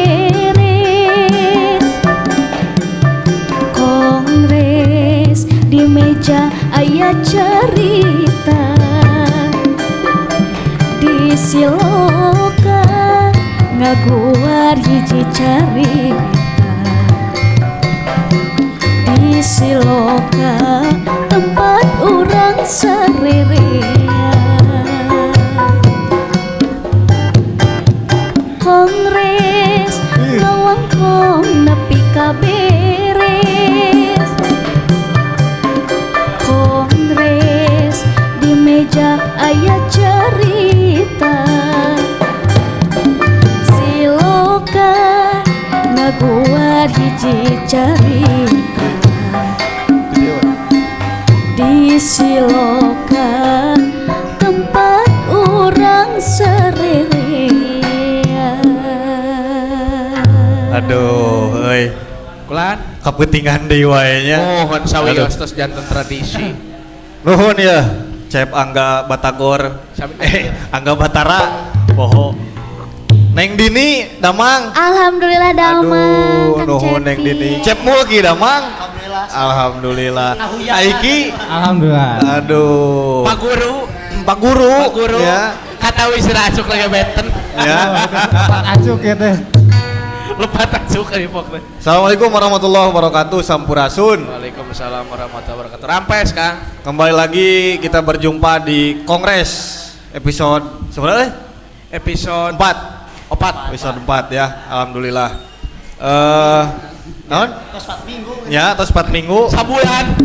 beres. Kongres di meja aya cerita, di siloka ngaguar hiji cerita. Di siloka tempat urang sarerean. Kongres ngawangkong nepi ka beres. Kongres di meja aya cerita, siloka ngaguar hiji cerita. Di siloka tempat urang sarerean. Aduh, euy. Kulan Kapentingan deui wae nya. mohon sawiostos janten tradisi. Nuhun ya, Cep Angga Batagor. Angga Batara. Poho. Neng Dini, Damang. Alhamdulillah damang Kang nuhun Neng Dini. Cep Mulki Damang. Alhamdulillah. Aiki. Alhamdulillah. Aduh. Pak Guru, Pak Guru. Pak Guru. Ya. Kata wis racuk lagi benten. Ya. Acuk ya teh. Lepat racuk kali pokoknya. Assalamualaikum warahmatullahi wabarakatuh. Sampurasun. Waalaikumsalam warahmatullahi wabarakatuh. Rampes Kang. Kembali lagi kita berjumpa di Kongres episode sebenarnya Episode 4. Episode 4 ya. Alhamdulillah. Naon? Tos 4 minggu. Ya, tos 4 minggu. Sebulan.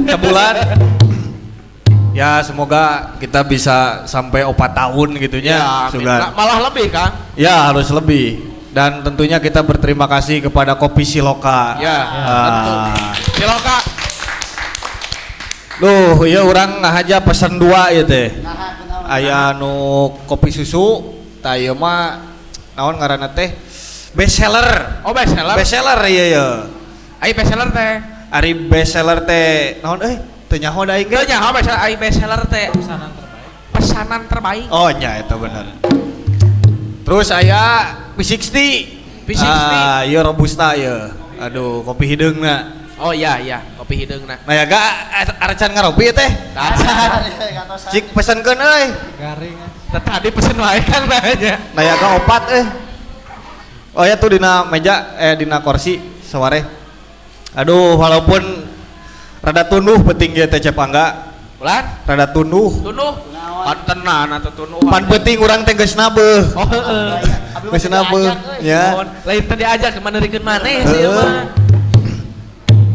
Ya, semoga kita bisa sampai 4 tahun gitunya. Ya, Sudah. malah lebih Kang. Ya, harus lebih. Dan tentunya kita berterima kasih kepada Kopi Siloka. Ya, tentu. Siloka. Duh, iya orang ngahaja pesen 2 ya teh. Aya nu kopi susu, tah ieu mah naon ngaranna teh? Best seller. Oh, best seller. Best seller ieu ya. Ai best seller teh. Ari best seller teh naon teu nyaho da aing. Teu nyaho best seller teh. Pesanan terbaik. Oh nya eta bener. Terus aya P60. P60. Ieu robusta ieu. Aduh, kopi hideungna. Oh iya, kopi hideungna. Nah ya ga arecan ngaropi teh. Cik pesenkeun euy. Garing. Tadi pesen wae Kang nanya. Nah ya ga opat Oh ya tuh dina meja dina kursi saware. Aduh, walaupun rada tunduh penting ge teh Cep Angga. Ulan? Rada tunduh. Tunduh. Pantenan atau tunduh. Pan penting urang teh geus nabeuh. Oh heeh. Geus nabeuh ya. Lain teh diajak maneurekeun maneh sih mah.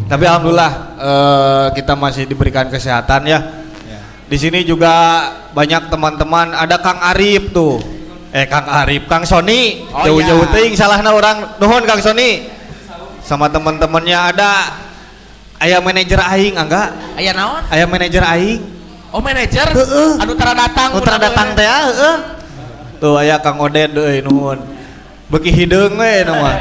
Tapi alhamdulillah kita masih diberikan kesehatan ya. Di sini juga banyak teman-teman, ada Kang Arif tuh. Kang Arif, Kang Sony. Oh, Jauh-jauh iya. teuing salahna orang. Nuhun Kang Sony. Sama teman-temannya ada aya manajer aing, Angga. Aya naon? Aya manajer aing. Oh, manajer? Heeh. Anu tara datang. Nu tara datang teh heeh. Tuh aya Kang Oden euy nuhun. Beuki hideung we nu mah.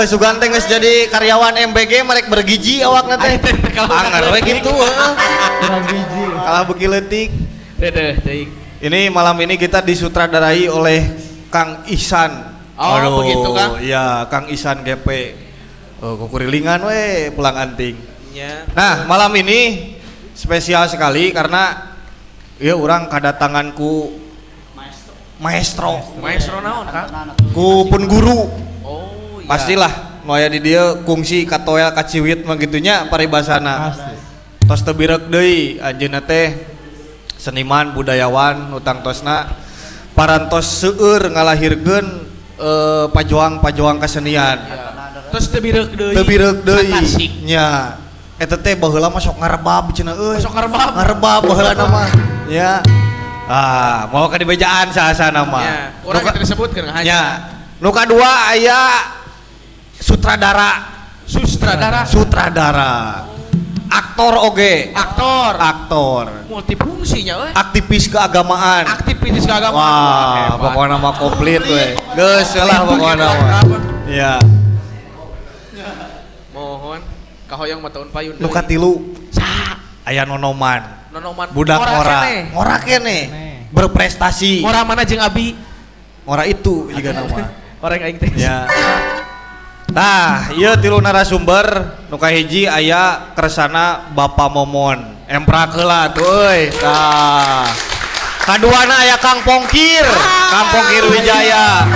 Sugan teh geus jadi karyawan MBG merek bergiji awakna teh. Anger we kitu heeh. Kurang biji. Kalah beuki leutik. Teuing. Ini malam ini kita disutradarai oleh Kang Ihsan. Oh, begitu Kang? Iya, Kang Ihsan GP. Kukurilingan we pulang anting. Ya. Nah, malam ini spesial sekali karena ya orang kedatanganku maestro naon Kang? ku pun guru. Oh, iya. Pastilah nu aya di dieu kungsi katoel kaciwit mah gitunya paribasana. Pasti. Tos teu birek deui anjeunna teh seniman budayawan utang tosna parantos seueur ngalahirkeun pajuang-pajuang kesenian. Terus teu birek deui. Teu birek deui Asik. nya. Eta teh baheula mah sok ngarebab cenah euy. Sok ngarebab. Ngarebab baheulana mah. Ya. Mau ka dibejaan saha-saha mah. Ya, urang teh disebutkeun hanya. Ya. Nu kadua aya sutradara. Sutradara. Aktor oge. Aktor. Multifungsinya we. Aktivis keagamaan. Aktivitas keagamaan. Wah, pokoknya mah komplit we. Geus lah pokoknya mah. Ya. Mohon kahoyong mah tahun payun. Nu katilu Sa. aya nonoman. Nonoman Budak ngora ngora. keneh. Ngora keneh. Berprestasi. Ngora mana jeung Abi? ora itu juga nama. Orang aing teh. Ya. Tah, ieu tilu narasumber nu kahiji aya kersana Bapak Momon. Emprak heula tuh euy. Tah. Kaduana aya Kang Pongkir, Kang Pongkir Wijaya.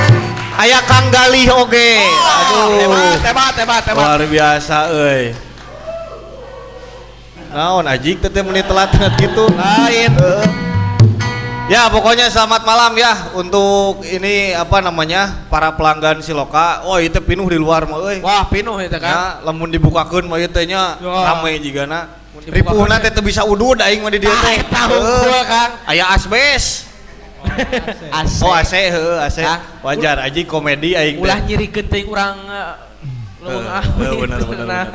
Aya Kang Galih oge. Aduh. Hebat. Luar biasa euy. Naon ajik teh menit telat gitu. Lain. Ya pokoknya selamat malam ya untuk ini apa namanya para pelanggan Siloka. Oh itu pinuh di luar mah euy. Wah, pinuh eta kan. Ya, lamun dibukakeun mah ieu teh nya Ya. rame jigana. Mun dibukakeun Ripuhna teh teu bisa udud aing mah di dieu teh. Tahu gua Kang. Aya asbes. AC. Oh AC heuh AC. Ah. Wajar aja komedi aing teh. Ulah nyirikeun teuing urang leuweung awewe. Bener.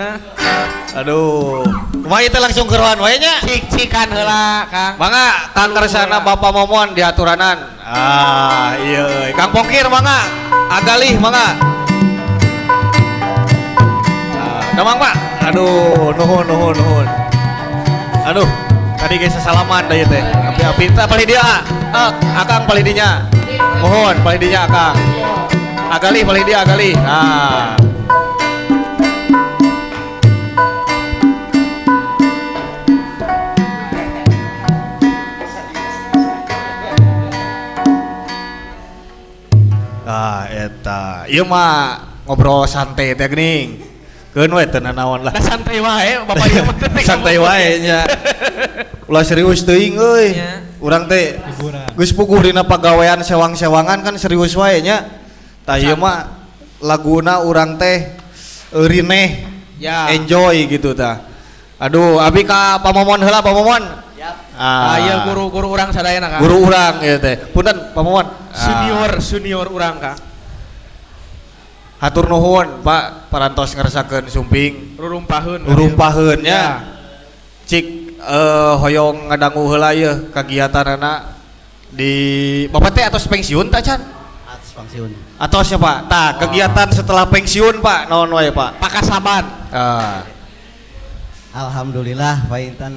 Aduh. Kumaha ieu teh langsung keruan wae nya. Cik-cikan heula Kang. Mangga Kang Kersana Bapak Momon diaturanan. Ah, iya euy. Kang Pongkir mangga. Agalih mangga. Damang Pak. Aduh, nuhun. Aduh, tadi geus salaman da ieu teh. Api teh palih dia. Akang palih dinya. Mohon palih dinya Akang. Agalih palih dia Agalih. Nah. Eta. Ieu mah ngobrol santai teh geuning. Keun we teu nanaon lah. Nah, santai wae Bapak ieu mah teh. Santai wae nya. Ulah serius teuing euy. Nya. Urang teh Hiburan. geus puguh dina pagawean sewang-sewangan kan serius wae nya. Tah ieu mah laguna urang teh rineh. Ya. Enjoy gitu tah. Aduh, abi ka Pamomon heula Pamomon. Yap. Ah, Ieu guru-guru urang sadayana Kang. Guru urang ieu teh. Punten Pamomon. Senior urang Kang. Hatur nuhun Pak parantos ngerasakeun sumping Rurumpaheun. urumpaheun nya. Ya. Cik hoyong ngadangu heula ieu kagiatanana di Bapak teh atos pensiun tah Can? Atas pensiun. Atos ya Pak. Tah, kegiatan setelah pensiun Pak naon wae Pak? Pakasaban. Alhamdulillah Pak Intan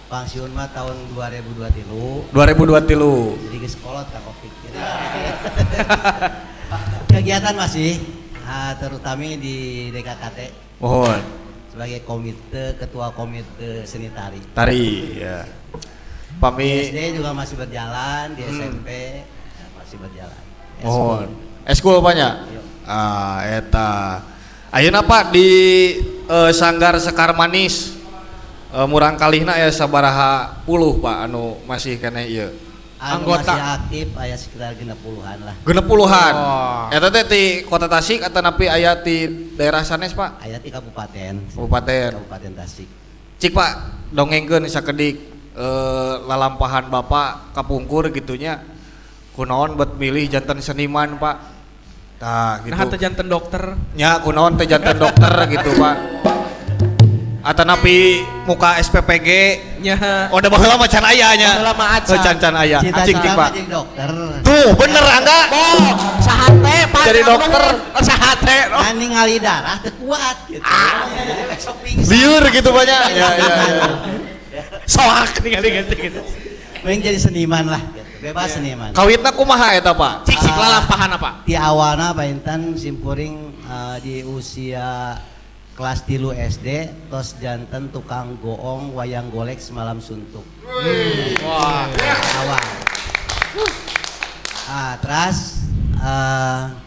pensiun mah tahun 2023. 2023. Jadi geus kolot ka Covid. Kegiatan masih terutama di DKKT Mohon. sebagai ketua komite seni tari. Tari ya. Pami SD juga masih berjalan, di SMP masih berjalan. mohon. Eskul banyak. Iya. Eta. Ayeuna Pak di Sanggar Sekar Manis murang kalihna aya sabaraha puluh Pak anu masih keneh ieu. Anggota. Masih aktif aya sekitar 60-an lah. 60-an. Oh. Eta teh ti Kota Tasik atau napi aya ti daerah sanes Pak? Aya di kabupaten. Kabupaten Tasik. Cik Pak dongengkeun sakedik lalampahan Bapak kapungkur gitunya. Kunaon bet milih janten seniman Pak? Tah gitu. Nah, teh janten dokter. Nya kunaon teh janten dokter gitu Pak. Atanapi muka SPPG Nya. oh da baheula mah can aya nya. Baheula mah acan. Can aya. Acing cik Pak. Jadi dokter. Tuh bener Angga. Oh, sahate Pak. Jadi dokter. Sahate. Kan ningali darah teu kuat gitu. Jadi besok pingsan. Liur gitu banyak. Ya. Soak ningali gitu. Pengen jadi seniman lah, gitu. Bebas seniman. Kawitna kumaha eta Pak? Cik lalampahan apa? Di awalnya Pak Intan simpuring di usia kelas 3 SD tos janten tukang goong wayang golek semalam suntuk. Wah. Awal. Terus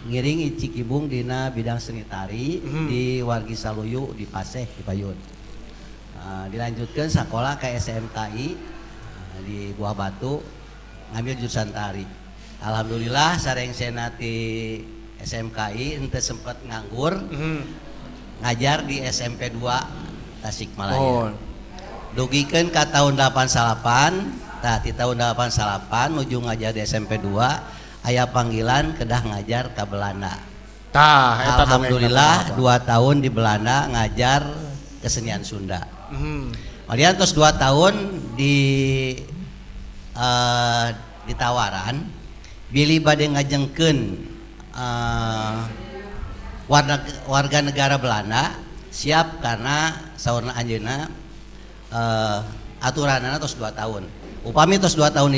ngiring icik ibung dina bidang seni tari di Wargi Saluyu di Paseh di Payun. Dilanjutkan sekolah ke SMKI di Buah Batu ngambil jurusan tari. Alhamdulillah sareng senati SMKI ente sempat nganggur ngajar di SMP 2 Tasikmalaya. Dugikeun ka tahun 88, tah di tahun 88 nuju ngajar di SMP 2 aya panggilan kedah ngajar ke Belanda. Tah eta Alhamdulillah 2 tahun di Belanda ngajar kesenian Sunda. Kemudian terus 2 tahun di tawaran Billy bade ngajengkeun warga negara Belanda siap karena saurna anjeunna aturanana tos 2 tahun. Upami tos 2 tahun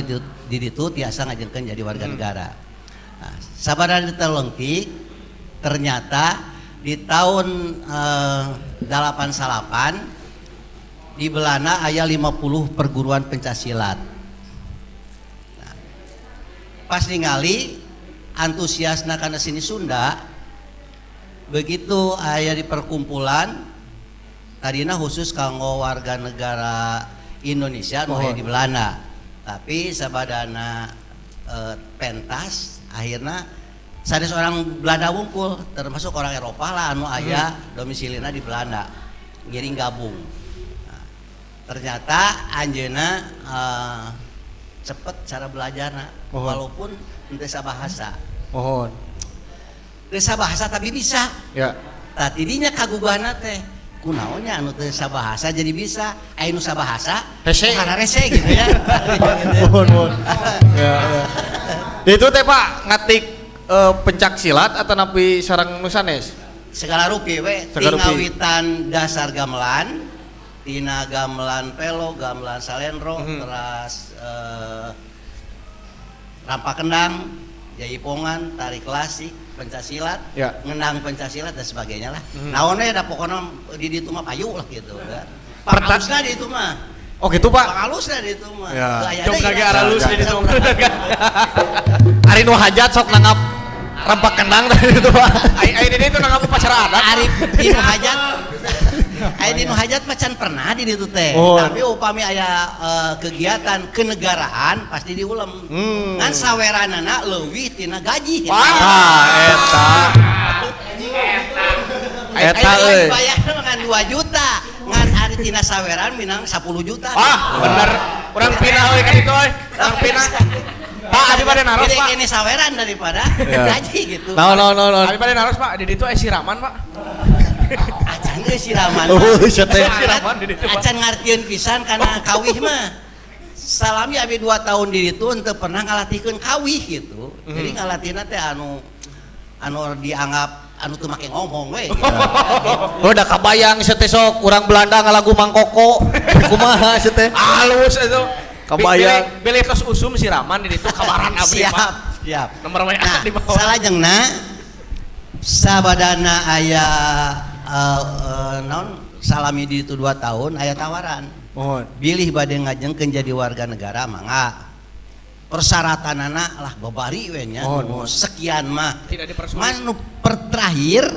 di ditu tiasa ngajengkeun jadi warga negara. Nah, sabaraha ditelengtik ternyata di tahun 88 di Belanda aya 50 perguruan pencaksilat. Nah, pas ningali antusiasna kana sini Sunda, begitu aya di perkumpulan tadina khusus kanggo warga negara Indonesia nu aya di Belanda. Tapi sabadana pentas akhirnya sanes orang Belanda wungkul, termasuk orang Eropa lah anu aya domisilina di Belanda ngiring gabung. Nah, ternyata anjeuna cepet cara belajarna walaupun teu sabahasa. Mohon. Teu sabahasa tapi bisa. Ya. Tah tidinya kagugahna teh kunaonnya anu teu sabahasa jadi bisa, aya nu sabahasa Rese. kana rese gitu ya. Mohon. Ya, ya. Itu teh Pak ngatik pencak silat atau napi sareng nu sanes? Segala rupi we Segala rupi. tingawitan dasar gamelan, tina gamelan pelo, gamelan salendro, terus rampak kendang, jaipongan, tari klasik, pencaksilat, Ya. ngendang pencaksilat dan sebagainya lah. Naonnya ada pokoknya di ditu mah payu lah gitu kan. Perta- Palusna di itu mah. Oh gitu Pak. Pangalusna di itu mah. Ya. Jom lagi aralus di ditu. Ari nu hajat sok nangap rampak kendang tadi itu Pak. Ai di ditu nangap upacara adat. Arif dinu hajat. Aya dinu hajat macan pernah di ditu teh. Oh. Tapi upami aya kegiatan kenegaraan pasti diulem. Ngan saweranana leuwih tina gaji. Ah, eta. Eta euy. Bayar ngan 2 juta. Ngan ari tina saweran minang 10 juta. Bener. Urang pinah euy kan itu euy. Urang pinah. Pak, abi bade naros Gede Pak. kene saweran daripada Ya. gaji gitu. No. Abi bade naros Pak, di ditu aya siraman Pak. Acan geus siraman. Oh, sia teh. Siraman di ditu Pak. Acan ngartieun pisan karena kawih mah. Salami abi 2 tahun di ditu henteu pernah ngalatihkeun kawih gitu. Jadi ngalatina teh anu dianggap anu teu make ngomong we. Oh, udah kabayang teh sok urang Belanda ngalagu mangkoko. Kumaha teh? Halus itu. Kabayang. Bilih tos usum siraman di ditu kabaran abdi Pak. Siap. Nomor WA Nah, di bawah. salajengna sabadana aya naon salami di itu 2 tahun aya tawaran. Mohon. Bilih bade ngajengkeun jadi warga negara mangga. Persyaratanana lah babari we nya. Mohon. Sekian mah. Tidak dipersulit. Manu terakhir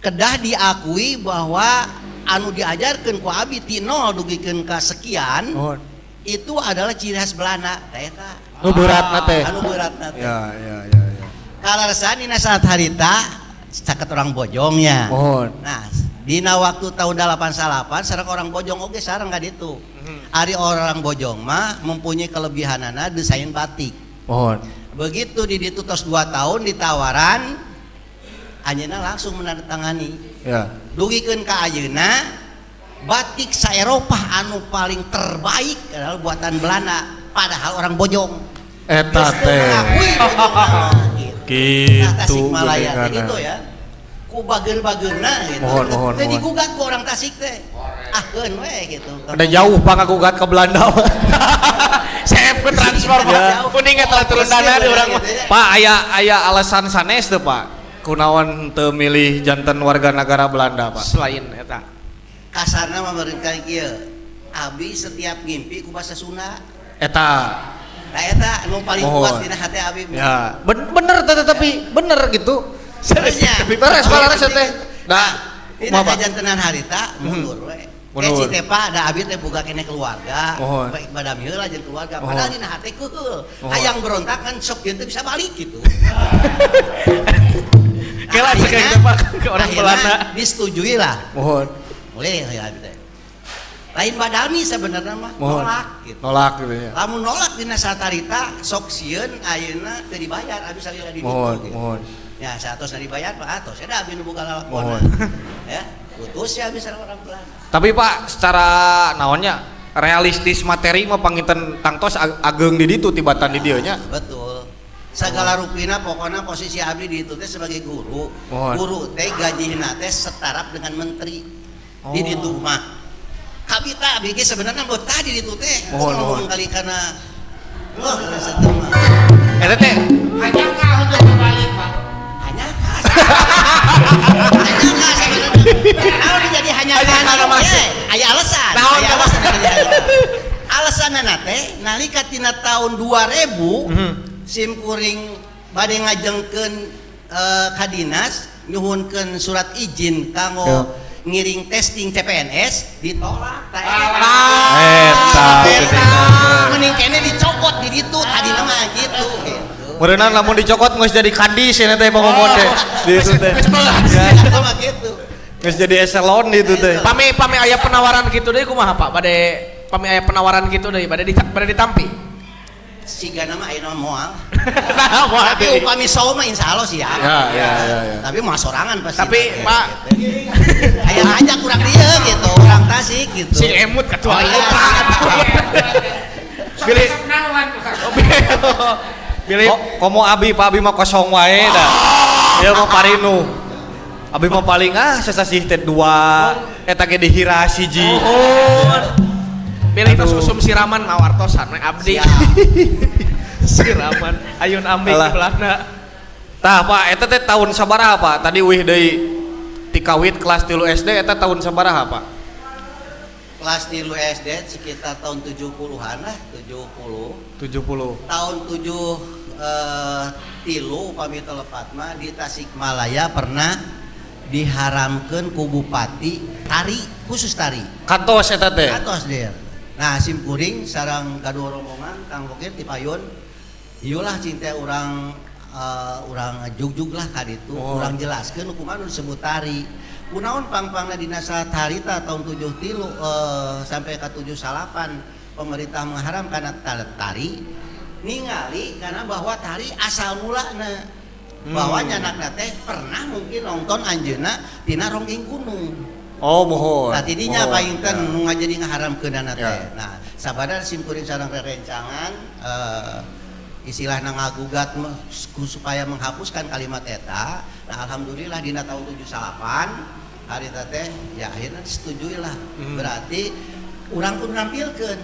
kedah diakui bahwa anu diajarkeun ku abi ti nol dugikeun ka sekian Mohon. itu adalah ciri khas Belanda. Eta. Nu beratna teh. Anu beratna teh. Ya. Kalarsan dina saat harita caket orang bojongnya. Mohon. Nah, dina waktu tahun 88 sareng orang bojong oge sareng ka ditu. Ari orang bojong mah mempunyai kelebihanana desain batik. Mohon. Begitu di ditu tos 2 tahun ditawaran anjeunna langsung menandatangani. Ya. Dugikeun ka ayeuna batik sa Eropa anu paling terbaik adalah buatan Belanda padahal orang bojong. Eta Geus teu teh. mengakui bojong nama, gitu. Gitu. Nah, Tasikmalaya teh geninganna. gitu ya. Ku bageun-bageunna gitu. Mohon. Teh digugat ku orang Tasik teh. Keun we gitu. Ada jauh Pak ngagugat ke Belanda. Saya ke transfer Pak. Ya. Kuning eta turun dana di urang mah. Pak, aya alasan sanes teu Pak? Kunaon teu milih janten warga negara Belanda Pak? Selain eta. Kasarna mah meureun kieu. Abi setiap ngimpi ku basa Sunda. Eta. Nah eta anu paling Mohon. kuat dina hati Abi. Ya, bener tapi bener gitu. Sebenarnya Beres palares teh. Nah, Da, ini Pak. jantenan harita mundur we. Mundur. Kayak si Tepa da abi teh boga kene keluarga. Mohon. Baik badam heula jeung keluarga. Mohon. Padahal dina hate keul. Mohon. Hayang berontak kan sok dieu teh bisa balik gitu. Kela Akhirna- cek Tepa ke orang akhirna Belanda. disetujui lah. Mohon. Boleh ya abi teh. Lain badami sebenarnya mah Mohon. nolak gitu. Nolak gitu ya. Lamun nolak dina satarita sok sieun ayeuna teu dibayar abi salila di ditu Mohon, gitu. mohon. Ya, satos dibayar Pak atos ya da abi nu boga Mohon. lalakona. Ya, putus ya abi sareng orang Belanda. Tapi Pak, secara naonnya realistis materi mah panginten tangtos ageng di ditu tibatan di dieu nya. Betul. Segala rupina pokoknya posisi abdi di itu teh sebagai guru. Mohon. Guru teh gajina teh setaraf dengan menteri. Oh. Di ditu mah. kabita abg sebenarnya betah di ditu teh Mohon. kali karena wah satu mah Eta teh Hanya kah untuk berbalik, Pak? hanya sebenarnya naon jadi hanya aya alasan Naon, aya Pak? alasan jadi hanya alasanna teh nalika tina tahun 2000 sim kuring bade ngajengkeun ka dinas nyuhunkeun surat izin kanggo ngiring testing CPNS ditolak ta eta mending kene dicokot di ditu tadi mah gitu. Meureunna lamun dicokot geus jadi kadis cenah teh pamomon teh. Di itu teh. Eta mah gitu. Geus jadi eselon di itu teh. Pami aya penawaran gitu deui kumaha Pak? Pami aya penawaran gitu deui bade ditampi. Siga nama ayeuna moal. Nah, moal Tapi deui. upami sawo mah insyaallah siap. Ya. Tapi mah sorangan pasti. Tapi Pak aya ngajak kurang dia gitu, orang Tasik gitu. si emut ketua Oh, iya. Pilih Pilih Komo abi Pak abi mah kosong wae dah. Ieu mah parinu. Abi mah paling sasasih teh 2 eta ge dihira siji. Pilih tos usum siraman mawartosan we abdi. Siraman ayun ambing Alah. belana. Tah Pak eta teh tahun sabaraha Pak? Tadi wih deui ti kawit kelas 3 SD eta tahun sabaraha Pak? Kelas di SD sekitar tahun 70-an lah, 70. 70. Tahun 3 upami telepat mah di Tasikmalaya pernah diharamkan ku bupati tari khusus tari. Kantos eta teh. Atos dia. Nah sim kuring sareng kadua rombongan Kang Bokir ti Payun. Ieulah cinta orang jugjug lah ka ditu. Urang jelaskeun hukuman disebut tari. Kunaon pang-pangna dina saharita tahun 73 sampai ke 78 pemerintah mengharamkan tari ningali karena bahwa tari asal mulana bahwa nyanakna teh pernah mungkin nonton anjeunna tina ronggeng gunung. Oh mohon. Nah tidinya painten nu ngajadi ngaharamkeunana teh. Ya. Nah sabada sim kuring sareng rerencangan istilahna ngagugat supaya menghapuskan kalimat eta. Nah alhamdulillah dina tahun 78 hari teh ya akhirnya disetujui lah. Berarti urang pun nampilkeun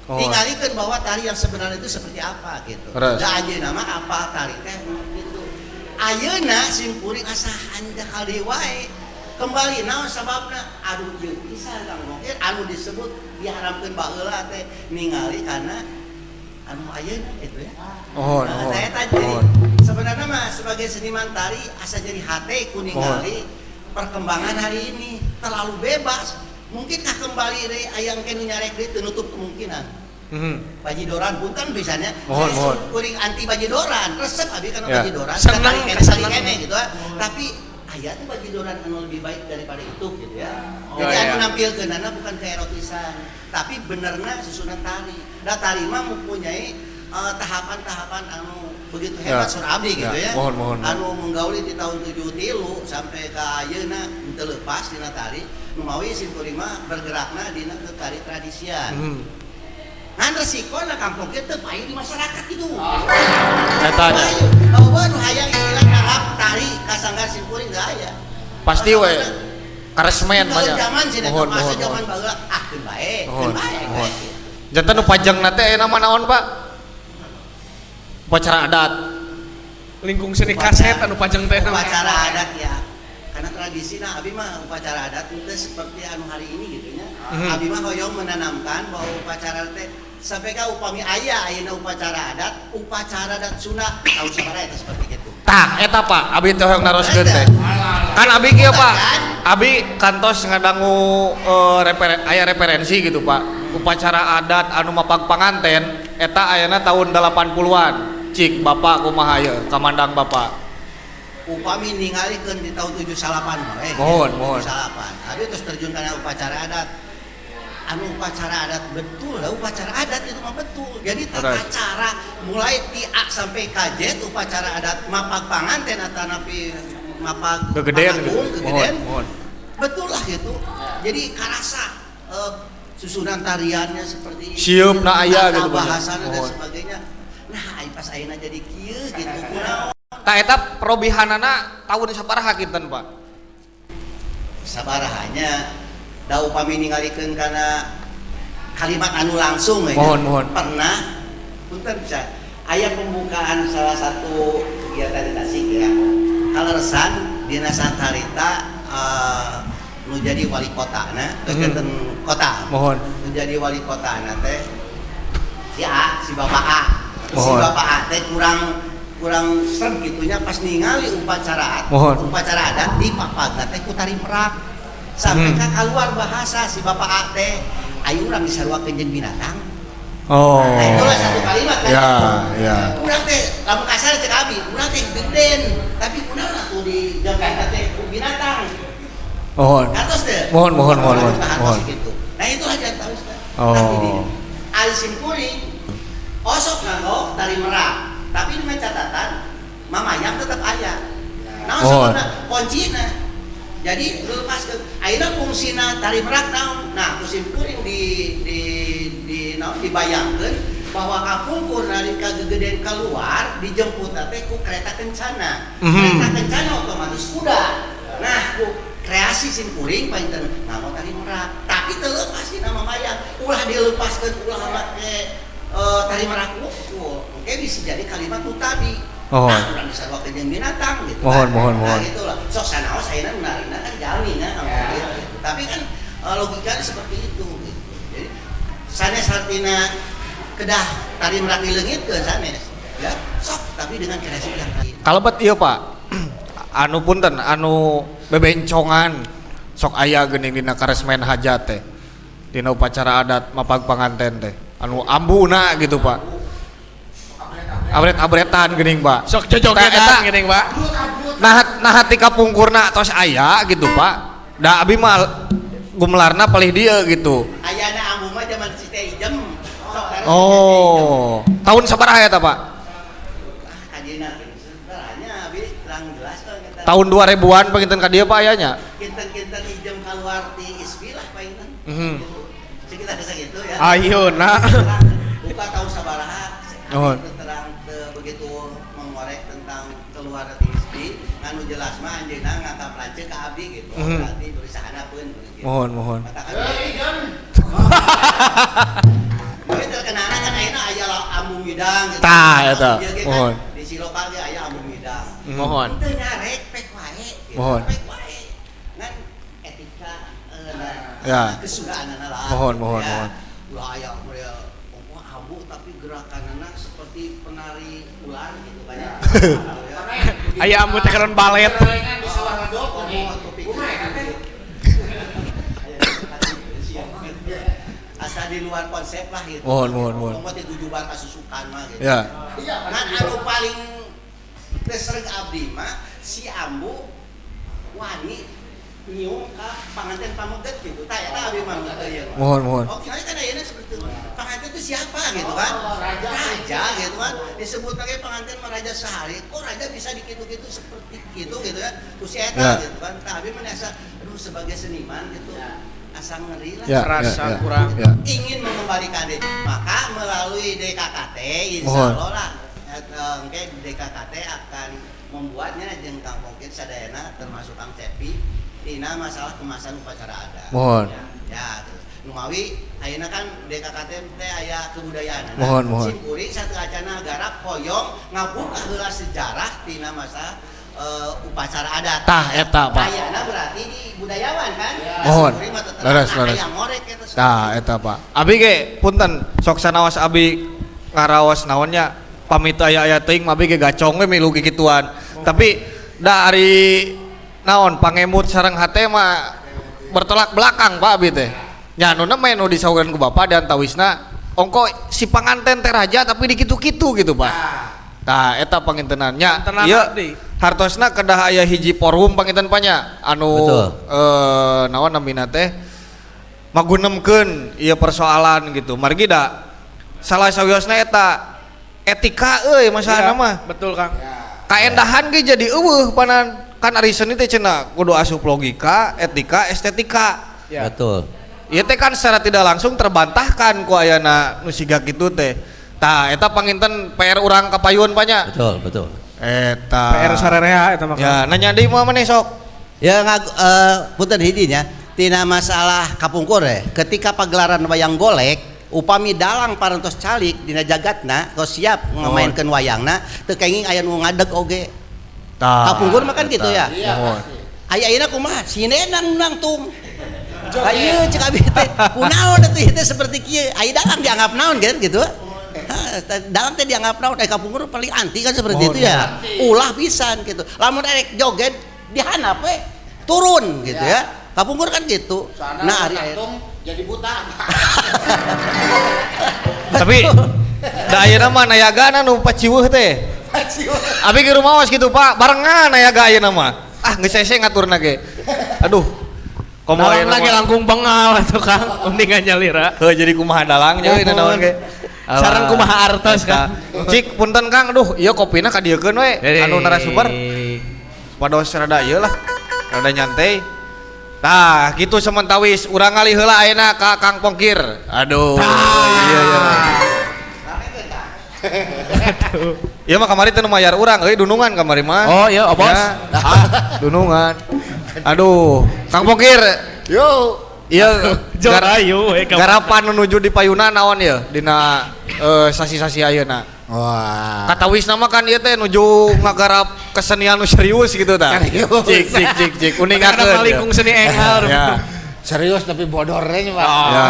tingalikeun bahwa tari yang sebenarnya itu seperti apa gitu. Da ajeuna mah apa tari teh gitu. Ayeuna sim kuring asa hanja kali wae kembali naon sababna aduh jeung pisan Kang Bokir anu disebut diharamkeun baheula teh ningali kana anu ayeuna gitu ya. Saya tadi sebenarnya mah sebagai seniman tari asa jadi hate ku ningali perkembangan hari ini terlalu bebas. Mungkinkah kembali deui aya engke nu nyarek deui teu nutup kemungkinan. Bajidoran punten biasanya Mohon. kuring anti bajidoran, resep abi kana Ya. bajidoran Seneng, kene kene gitu ya. Tapi aya tuh bajidoran anu lebih baik daripada itu gitu ya. Jadi anu nampilkeunana bukan keerotisan, tapi benerna susunan tari. Da tari mah mempunyai tahapan-tahapan anu begitu hebat sur abdi gitu ya. Mohon. Anu menggauli di tahun 73 sampai ke ayeuna teu leupas dina tari, nu mawi sim kuring mah bergerakna dina tari tradisian. Ngan resikonya kampung kita payu di masyarakat itu. Eta nya. Bahwa nu hayang istilah ngalap tari kasanggar sim kuring teu aya. Pasti we karesmen Kalau banyak. zaman sih Mohon. masa zaman baheula keun bae, keun bae. Jantan nu pajangna teh nama naon Pak? Upacara adat. Lingkung seni kaset anu pajang teh Upacara adat ya. Karena tradisi nah abi mah upacara adat itu seperti anu hari ini gitu nya. Abi mah hoyong menanamkan bahwa upacara teh sampai ka upami aya ayeuna upacara adat Sunda tahun sabaraha eta seperti gitu. Tah eta Pak, abi teh hoyong naroskeun teh. Kan abi kieu Pak. Abi kantos ngadangu referensi gitu Pak. Upacara adat anu mapag panganten eta ayana tahun 80-an. Cik Bapak kumaha ye, kamandang Bapak. Upami ningalikeun di tahun 78 Mohon. 78. Abi terus terjun kana upacara adat. Anu upacara adat betul lah, upacara adat itu mah betul. Jadi tata cara mulai ti A sampai ke Z upacara adat mapag panganten atau napi mapag Kegedean gitu. Mohon. Betul lah gitu. Jadi karasa susunan tariannya seperti Sieup na aya gitu, bahasana dan mohon. sebagainya. Nah, pas ayeuna jadi kieu gitu kunaon. Tah eta perobihanana tahun sabaraha kinten Pak? Sabarahanya da upami ningalikeun kana kalimat anu langsung Mohon. pernah punten bisa aya pembukaan salah satu kegiatan di Tasik ya kaleresan dina satarita nu jadi wali kotana kegiatan kota nu jadi wali kotana teh si Bapak A si Bapak A teh kurang serem gitunya pas ningali upacara adat di Papagna teh ku tari merak sampai keluar bahasa si Bapak A teh ayo urang disarwakeun jeung binatang. Nah itulah satu kalimat kan. Ya. Urang teh lamun kasar cek abi, urang teh geden, tapi kunaon atuh di jangka teh ku binatang. Atos teh. Mohon. Gitu. Nah itulah yang tahu kan. Oh. Tapi di alisin kuring osok nganggo tari merak, tapi dengan catatan mamayang tetap aya. Naon sebenarnya kuncina. Jadi lepas ke ayeuna fungsina tari merak naon. Nah, kusim kuring di naon dibayangkeun bahwa kapungkur nalika gegeden keluar dijemput teh ku kereta kencana. Kereta kencana otomatis kuda. Nah, ku kreasi sim kuring painten nganggo tari merak. Tapi teu lepas dina mamayang. Ulah dilepaskeun ulah make tari merak ku. Oke bisa jadi kalimat nu tadi. Nah, kurang disarwakeun jeung binatang gitu. Mohon. Nah, itulah. Sok sanaos ayeuna menarina kan jalmi gitu. Tapi kan logikanya seperti itu gitu. Jadi sanes artina kedah tari merak dileungitkeun sanes. Ya, sok tapi dengan kreasi yang lain. Kalebet ieu Pak. Anu punten anu bebencongan sok aya geuning dina karesmen hajat teh. Dina upacara adat mapag panganten teh. Anu ambuna gitu Pak. Abret-abretan geuning Pak. Sok jojogetan geuning Pak. Nah hati kapungkurna tos aya gitu Pak. Da abi mah gumelarna palih dieu gitu. Ayana ambu mah zaman si teh ijem. Tahun sabaraha eta Pak? Kadina sebenarnya abi kurang jelas kan. Tahun 2000-an panginten ka dieu Pak ayanya. Kinten ijem keluar di Isbilah painten. Sekitar segitu ya. Ayeuna. Buka tahun sabaraha. Terang begitu mengorek tentang keluar di Isbi anu jelas mah anjeunna ngangkat lanceuk ka abdi gitu. Berarti berusahaanapeun gitu. Mohon. Tapi terkenana kan ayeuna aya ambu midang gitu. Tah eta. Mohon. Di Silokar ge aya ambu midang. Mohon. Teu nyarek pek wae gitu. Mohon. Pek wae. Ngan etika Ya. kesudahanana lah. Mohon. Ulah aya ambu tapi gerakanana seperti penari ular gitu banyak. Aya ambu teh keron balet. Asa di luar konsep lah gitu. Mohon. Pokoknya tujuh bar kasusukan mah gitu. Ya. Kan anu paling desreg abdi mah si ambu wani nyium ka panganten pameget gitu. Tah eta abdi mah teu. Mohon. Oke, kan ayeuna seperti itu. Panganten itu siapa gitu kan? Raja gitu kan. Disebut lagi pengantin mah raja sehari. Kok raja bisa dikitu-kitu seperti gitu kan? Ku si eta gitu kan. Tah abdi mah asa aduh sebagai seniman gitu. Asa ngeri lah. Rasa kurang. Ingin mengembalikan diri. Maka melalui DKKT insyaallah lah. DKKT akan membuatnya jeung Kang Pongkit sadayana termasuk Kang Cepi dina masalah kemasan upacara adat. Mohon. Ya, terus numawi ayeuna kan DKKT teh aya kebudayaan. Mohon. Simkuring satu acana garap hoyong ngabuka heula sejarah tina masa upacara adat. Tah eta Pak. Ayeuna berarti di budayawan kan? Mohon. Leres. Aya ngorek eta. Tah eta Pak. Abi ge punten sok sanaos abi ngaraos naonnya pamit aya teuing abi ge gacong we milu gituan. Tapi da ari naon pangemut sareng hate mah bertolak belakang Pak abi teh. Nya anu mah nu disaukeun ku Bapak dan tawisna ongko si panganten teh raja tapi dikitu-kitu gitu Pak. Tah eta pangintenan nya ieu hartosna kedah aya hiji forum panginten panya anu naon namina teh magunemkeun ieu persoalan gitu. Margi da salah sawiosna eta etika euy masalahna mah. Betul Kang. Kaendahan ge jadi eueuh panan kan ari seni teh cenah kudu asup logika, etika, estetika. Ya. Betul. Ieu teh kan secara tidak langsung terbantahkan ku ayana nu siga kitu teh. Tah eta panginten PR urang kapayun panya. Betul. Eta PR sarerea eta mah. Ya nanya deui moal maneh sok. Ya punten hidinya tina masalah kapungkur ketika pagelaran wayang golek upami dalang parantos calik dina jagatna tos siap ngamainkeun wayangna teu kenging aya nu ngadeg oge. Kapungkur mah kan gitu ya. Aya-ayana kumaha? Sinenang nangtung. Ayo cek abi teh kunaon atuh ieu teh seperti kieu. Aya dalang dianggap naon kan gitu. Dalam teh dianggap naon kapungkur paling anti kan seperti itu ya. Ulah pisan gitu. Lamun erek joget dihanap we turun gitu ya. Kapungkur kan gitu. Nah, ari jadi buta. Tapi da ayeuna mah nayagana nu paciweuh teh. Abi ke rumah was gitu Pak, barengan nayaga ayeuna mah. Ah geus sese ngaturna ge. Aduh. Komo ayeuna lagi langkung bengal atuh Kang, mendingan nyalira. Heuh jadi kumaha dalang nya ini naon ge. Sareng kumaha artos Kang. Cik punten Kang, aduh ieu kopina kadiekeun we. Anu narasumber. Pados rada ieu lah. Rada nyantai. Nah, gitu sementawis urang ngali heula ayeuna ka Kang Pongkir. Aduh. Iya. Iya mah kamari teh nu mayar urang euy dunungan kamari mah. Oh iya, Bos. Ya. Dunungan. Aduh, Kang Pongkir. Yo. Iya, Jorayu garapan menuju di payuna naon ya dina sasi-sasi ayeuna. Wah. Kata Wisna mah kan ieu teh nuju ngagarap kesenian nu serius gitu tah. Cik uningakeun. Karena malikung seni enggal. Ya. Serius tapi bodornya Pak. Ya.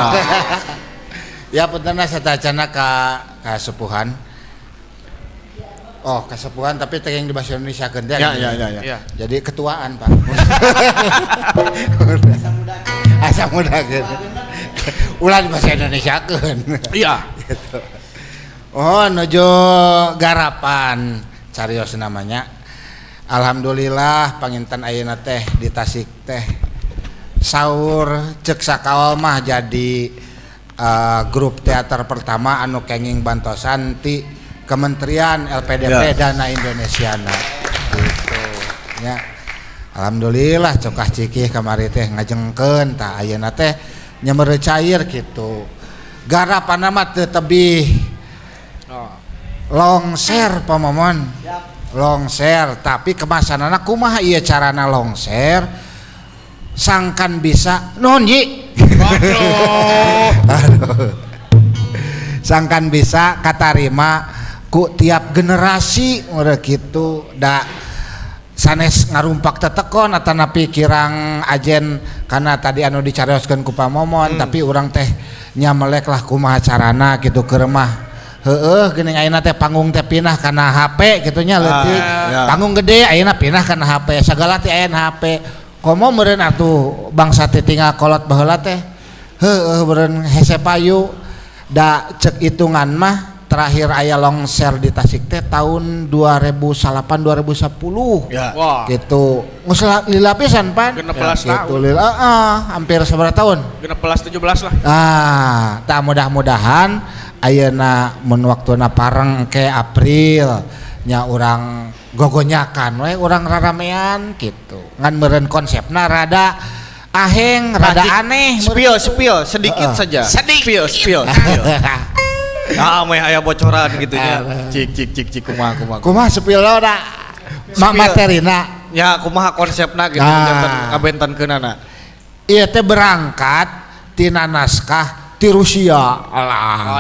Ya puntenna satacana ka sepuhan. Oh, kesepuhan tapi teh yang di bahasa Indonesia keun teh. Ya. Jadi ketuaan, Pak. Asa mudakeun. Ulah di bahasa Indonesia keun. Iya. Gitu. Oh, nuju garapan carios namanya. Alhamdulillah panginten ayeuna teh di Tasik teh saur cek sakawal mah jadi grup teater pertama anu kenging bantosan ti Kementerian LPDP Dana Indonesiana gitu nya. Alhamdulillah cokah cikih kamari teh ngajengkeun tah ayeuna teh nyemere cair gitu. Garapanna mah teu tebih longser pamomon. Longser tapi kemasanana kumaha ieu carana longser sangkan bisa nonji. Aduh. Sangkan bisa katarima ku tiap generasi udah gitu da sanes ngarumpak tetekon atanapi kirang ajen karena tadi anu dicarioskeun ku pamomon tapi urang teh nyamelek lah kumaha carana gitu ke rumah. Heeh geuning ayeuna teh panggung teh pinah kana HP kitu nya leutik. Panggung gede ayeuna pinah kana HP sagala teh aya HP. Komo meureun atuh bangsa teh tinggal kolot baheula teh. Heueuh meureun hese payu da cek hitungan mah terakhir aya longser di Tasik teh tahun 2008 2010. Ya. Wah. Gitu. Geus lila pisan pan. 16 gitu tahun. lila hampir sabaraha tahun? 16 17 lah. Tak mudah-mudahan ayeuna mun waktuna pareng ke April nya urang gogonyakan we urang raramean gitu. Ngan meureun konsepna rada aheng, rada aneh. Spill sedikit saja. Spill. Ah, meh aya bocoran gitu nya. Cik kumaha. Kumaha spill da materina. Ya kumaha konsepna gitu ngabentenkeunana. Ieu teh berangkat tina naskah ti Rusia.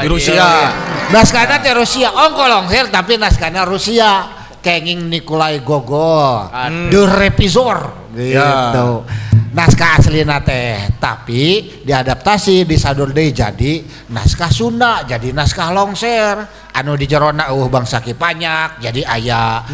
Di Rusia. Naskahna teh Rusia, ongko longser tapi naskahna Rusia. Kenging Nikolai Gogol, The Revisor gitu. Naskah aslina teh tapi diadaptasi disadur deui jadi naskah Sunda, jadi naskah longser. Anu di jerona bangsa Kipanyak, jadi aya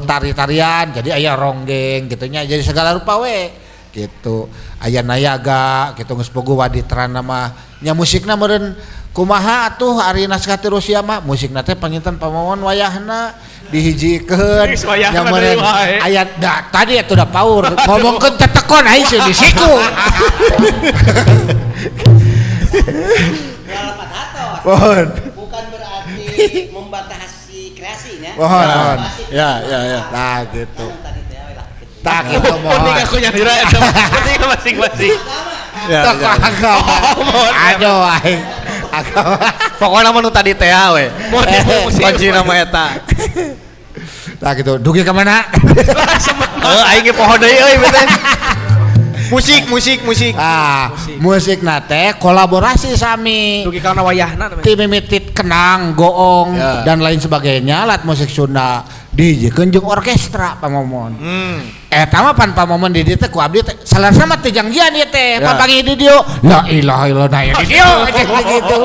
tari-tarian, jadi aya ronggeng gitu nya, jadi segala rupa we gitu. Aya nayaga gitu geus pogo waditran mah nya musikna meureun kumaha atuh ari naskah ti Rusia mah musikna teh panginten pamawon wayahna dihijikeun nya meureun aya tadi atuh da paur ngomongkeun tetekon ai sih di siku. Bukan berarti membatasi kreasinya. Mohon. Ya. Nah gitu. Tak gitu mohon. Penting aku nyadira eta. Penting masing-masing. Ya. Aduh aing. Pokoknya mah nu tadi teh we. Kunci nama eta. Nah gitu, dugi ke mana? Aing ge poho deui euy bete. musik. Musik nate kolaborasi sami. Dugi kana wayahna namanya. Ti mimitit kenang, goong Ya. dan lain sebagainya alat musik Sunda dijiekeun jeung orkestra pamomon. Eta mah pan pamomon di dieu teh ku abdi teh salasna mah teh janjian ieu teh Ya. papanggih di dieu. La ilaha illallah ya di dieu gitu.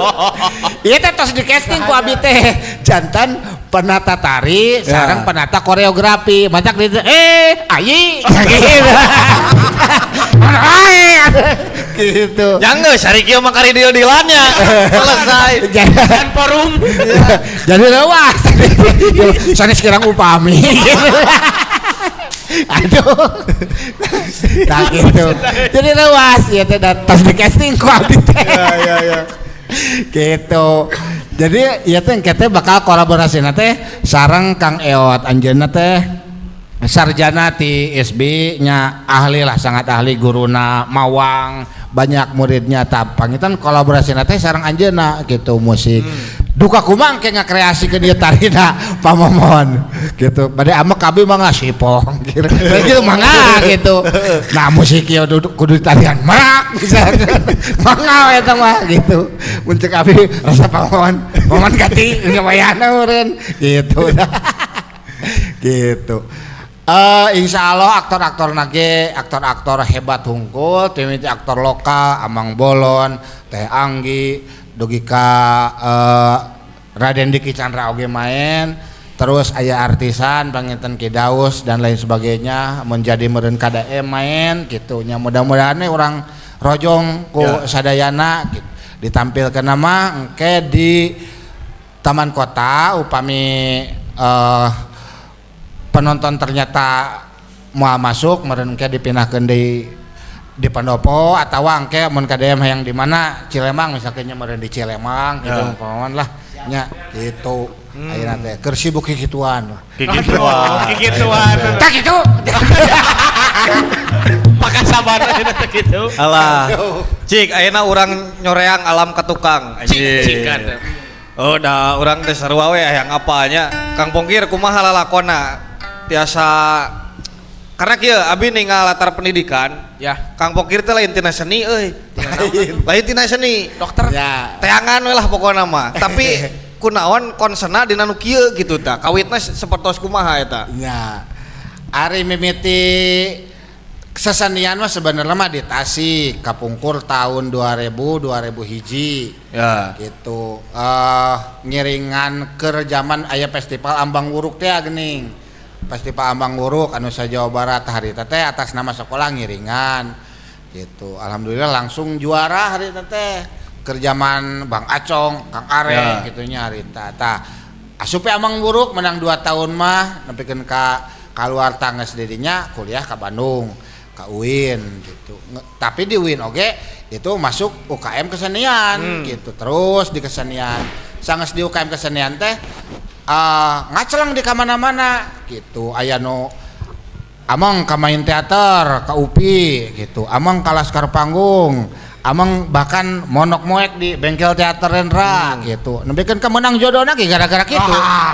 Ieu teh tos di casting ku abdi teh jantan penata tari sareng penata koreografi. Matak di ayi gitu. Gitu. Jangan sari kieu mah kari dilannya. Selesai. Dan forum. Jadi lewas. Sanes kirang upami. Aduh. Nah gitu. Jadi lewas ya teh tos di casting ku abdi teh. Ya. Gitu. Jadi ieu teh engke teh bakal kolaborasi teh sareng Kang Eot anjeunna teh sarjana ti SB nya ahli lah, sangat ahli, guruna mawang, banyak muridnya. Pangitan kolaborasi teh sareng anjeunna gitu musik. Duka kumaha engke ngakreasikeun ieu tarina pamomon gitu. Bade ama kabeh mah ngasipong gitu. Gitu mangga gitu. Nah musik ieu kudu tarian merak misalkan. Mangga eta mah gitu. Mun cek abi rasa pamomon, pamomon gati ngawayana meureun gitu. Gitu. Insya Allah aktor-aktor nage, aktor-aktor hebat hungkul, timiti aktor lokal, Amang Bolon, Teh Anggi, dugi ka Raden Diki Chandra oge main, terus aya artisan panginten Ki Daus dan lain sebagainya menjadi meureun KDM main gitu nya. Mudah-mudahan orang rojong ku sadayana gitu. Ditampilkeun nama engke di Taman Kota upami penonton ternyata mau masuk meureun ke dipindahkeun di Pendopo atau engke mun KDM hayang di mana Cilemang misalkan nya meureun di Cilemang gitu umpamawan lah nya gitu. Ayeuna teh keur sibuk kikituan. Kikituan. Tak gitu. Pakai sabar aja gitu. Alah. Cik ayeuna urang nyoreang alam ka tukang. Cikan. Oh da urang teh sarua we hayang apanya. Kang Pongkir kumaha lalakonna? Tiasa karena kieu abi ningal latar pendidikan Ya. Kang Pokir teh lain tina seni euy. Lain tina seni. Dokter. Ya. Teangan we lah pokona mah. Tapi kunaon konsena dina nu kieu gitu tah. Kawitna sapertos kumaha eta? Ya. Ari mimiti kesenian mah sebenarnya mah di Tasik kapungkur tahun 2000 hiji. Ya. Gitu. Ngiringan ke zaman aya festival Ambang Wuruk teh geuning. Festival Ambang Wuruk anu sa Jawa Barat harita teh atas nama sekolah ngiringan gitu. Alhamdulillah langsung juara harita teh keur zaman Bang Acong, Kang Are gitunya harita tah. Asupe Ambang Wuruk menang 2 tahun mah nepikeun ka kaluar tangges didinya kuliah ka Bandung, ka UIN gitu. Tapi di UIN oge itu masuk UKM kesenian gitu. Terus di kesenian sanges di UKM kesenian teh ngacelang di kamana-mana gitu. Aya nu amang ka main teater, ka UPI gitu. Amang ka laskar panggung. Amang bahkan monok moek di bengkel teater Rendra gitu. Nepikeun ka meunang jodona ge gara-gara kitu.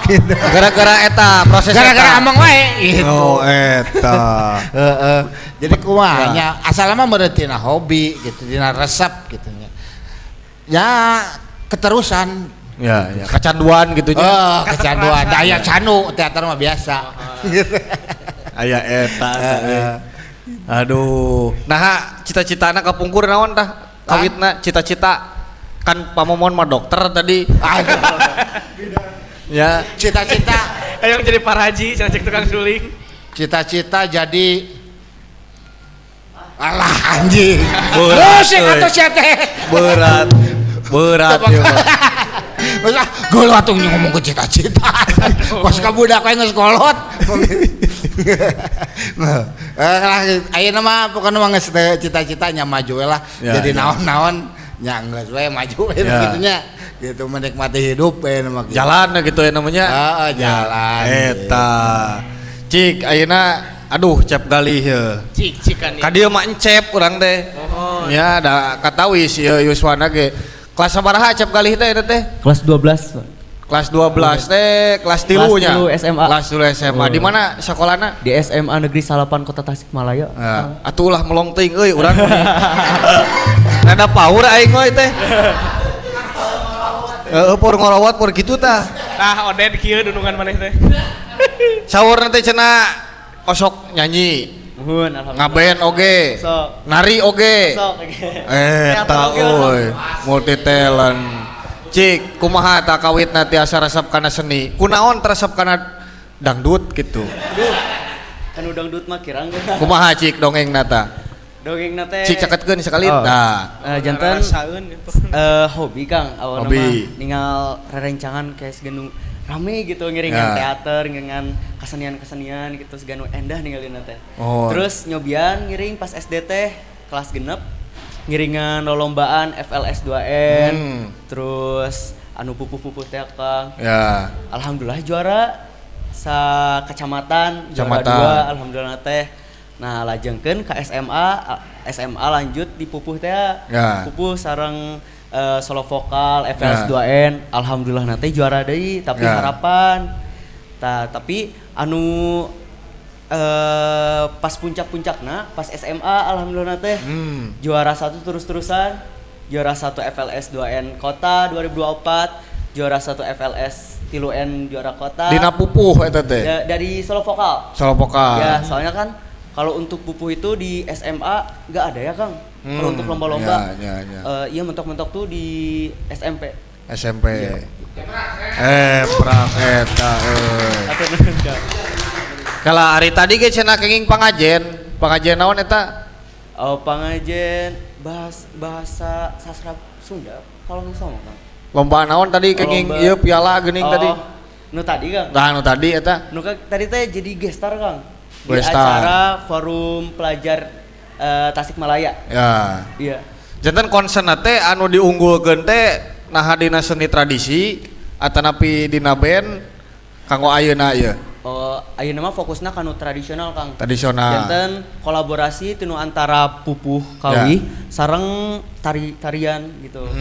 Gitu. Gara-gara eta proses Gara-gara amang wae gitu. Oh eta. Jadi kumaha nya asal mah meureun tina hobi gitu, tina resep gitu nya. Ya keterusan. Ya, kecanduan gitu nya. Kecanduan. Aya canu teater mah biasa. Aya eta. Aduh. Nah, cita-citana kapungkur naon tah? Kawitna cita-cita kan pamomon mah dokter tadi. Ya, Cita-cita Ayo jadi paraji, cek tukang suling. cita-cita jadi alah anjing. Berat, Musik euy. atau sia teh. berat. Berat ya, Bang. Masa geul atuh ngomong ke cita-cita. Kos ka budak we geus kolot. Ayeuna mah pokona mah geus cita-citanya maju we lah. Ya, Jadi ya. naon-naon nya geus we maju we Ya. gitunya. Gitu menikmati hidup we mah. Gitu. Jalan gitu ya namanya. Jalan. Eta. Cik ayeuna aduh cep galih ya. Cikan Ka dieu mah encep urang teh. Oh. Ya da katawis ieu Yuswana ge. Kelas sabaraha cep galih teh eta teh? Kelas 12. Kelas 12 teh kelas 3 nya. Kelas 3 SMA. Kelas 3 SMA. Di mana sekolahna? Di SMA Negeri Salapan Kota Tasikmalaya. Nah, atuh ulah melong teuing euy urang. Nada power aing mah teh. Pur ngolowot pur kitu tah. Nah, Oden kieu dunungan maneh teh. Saurna teh cenah kosok nyanyi. Nuhun alhamdulillah. Ngaben oge. Sok. Nari oge. Sok. Eta euy, multi talent. Cik, kumaha ta kawitna tiasa resep kana seni? Kunaon resep kana dangdut gitu. Aduh. Anu dangdut mah kirang. Kumaha cik dongengna ta? Dongengna teh. Cik caketkeun sekali tah. Janten Rasaeun gitu. hobi Kang awalna Hobi. mah ningal rerencangan kayak seganu rame gitu ngiringan teater, ngiringan kesenian-kesenian gitu seganu endah ninggalin teh. Oh. Terus nyobian ngiring pas SD teh kelas genep ngiringan lolombaan FLS 2N. Terus anu pupuh-pupuh teh Kang. Ya. Alhamdulillah juara sa kecamatan juara Kecamatan. 2 alhamdulillah teh. Nah lajengkeun ka SMA lanjut di pupuh teh. Ya. Pupuh sareng solo vokal FLS 2N alhamdulillah nanti juara deui tapi Ya. harapan. Tapi anu pas puncak-puncakna pas SMA alhamdulillah teh juara 1 terus-terusan. Juara 1 FLS 2N Kota 2024, juara 1 FLS 3N juara kota. Dina pupuh eta teh. Dari solo vokal. Solo vokal. Ya, soalnya kan kalau untuk pupuh itu di SMA nggak ada ya Kang. Kalau untuk lomba-lomba. Ya. Iya mentok-mentok tuh di SMP. SMP. Prak eta euy. Kala hari tadi ge cenah kenging pangajen. Pangajen naon eta? Pangajen bahasa sastra Sunda kalau nggak salah Kang. Lomba naon tadi kenging Lomba. ieu piala geuning tadi? Nu tadi Kang. Nah, nu tadi eta. Tadi teh jadi gestar Kang. Di Gestar. acara Forum Pelajar Tasikmalaya. Ya. Iya. Janten konsen teh anu diunggulkeun teh naha dina seni tradisi atanapi dina band kanggo ayeuna ieu. Ayeuna mah fokusna kanu tradisional Kang. Tradisional. Janten kolaborasi tinu antara pupuh kawi sareng tarian gitu.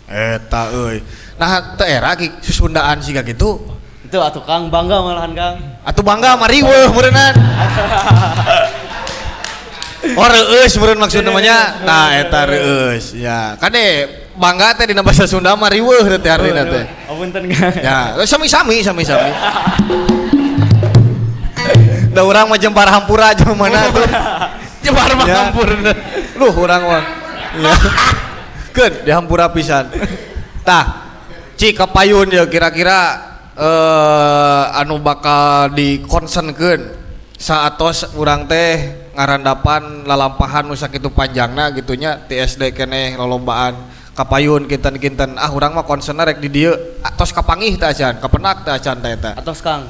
Eta euy. Nah teu era ki susundaan siga gitu. Itu atuh Kang bangga malahan Kang. Atuh bangga mari weuh meureunnan. Oh reueus meureun maksud namanya. Nah eta reueus. Ya, kade bangga teh dina basa Sunda mah riweuh teh artina teh. Apunten Kang. Ya, sami-sami. Da urang mah jembar hampura jeung mana tuh. Jembar mah Ya. hampur. Luh urang mah. Ya. Keun di hampura pisan. Tah, cik kapayun ya kira-kira anu bakal dikonsenkeun saatos urang teh ngarandapan lalampahan nu sakitu panjangna gitunya ti SD keneh lolombaan kapayun kinten-kinten urang mah konsenna rek di dieu tos kapangih teh acan kapenak teh acan teh eta. Atos Kang.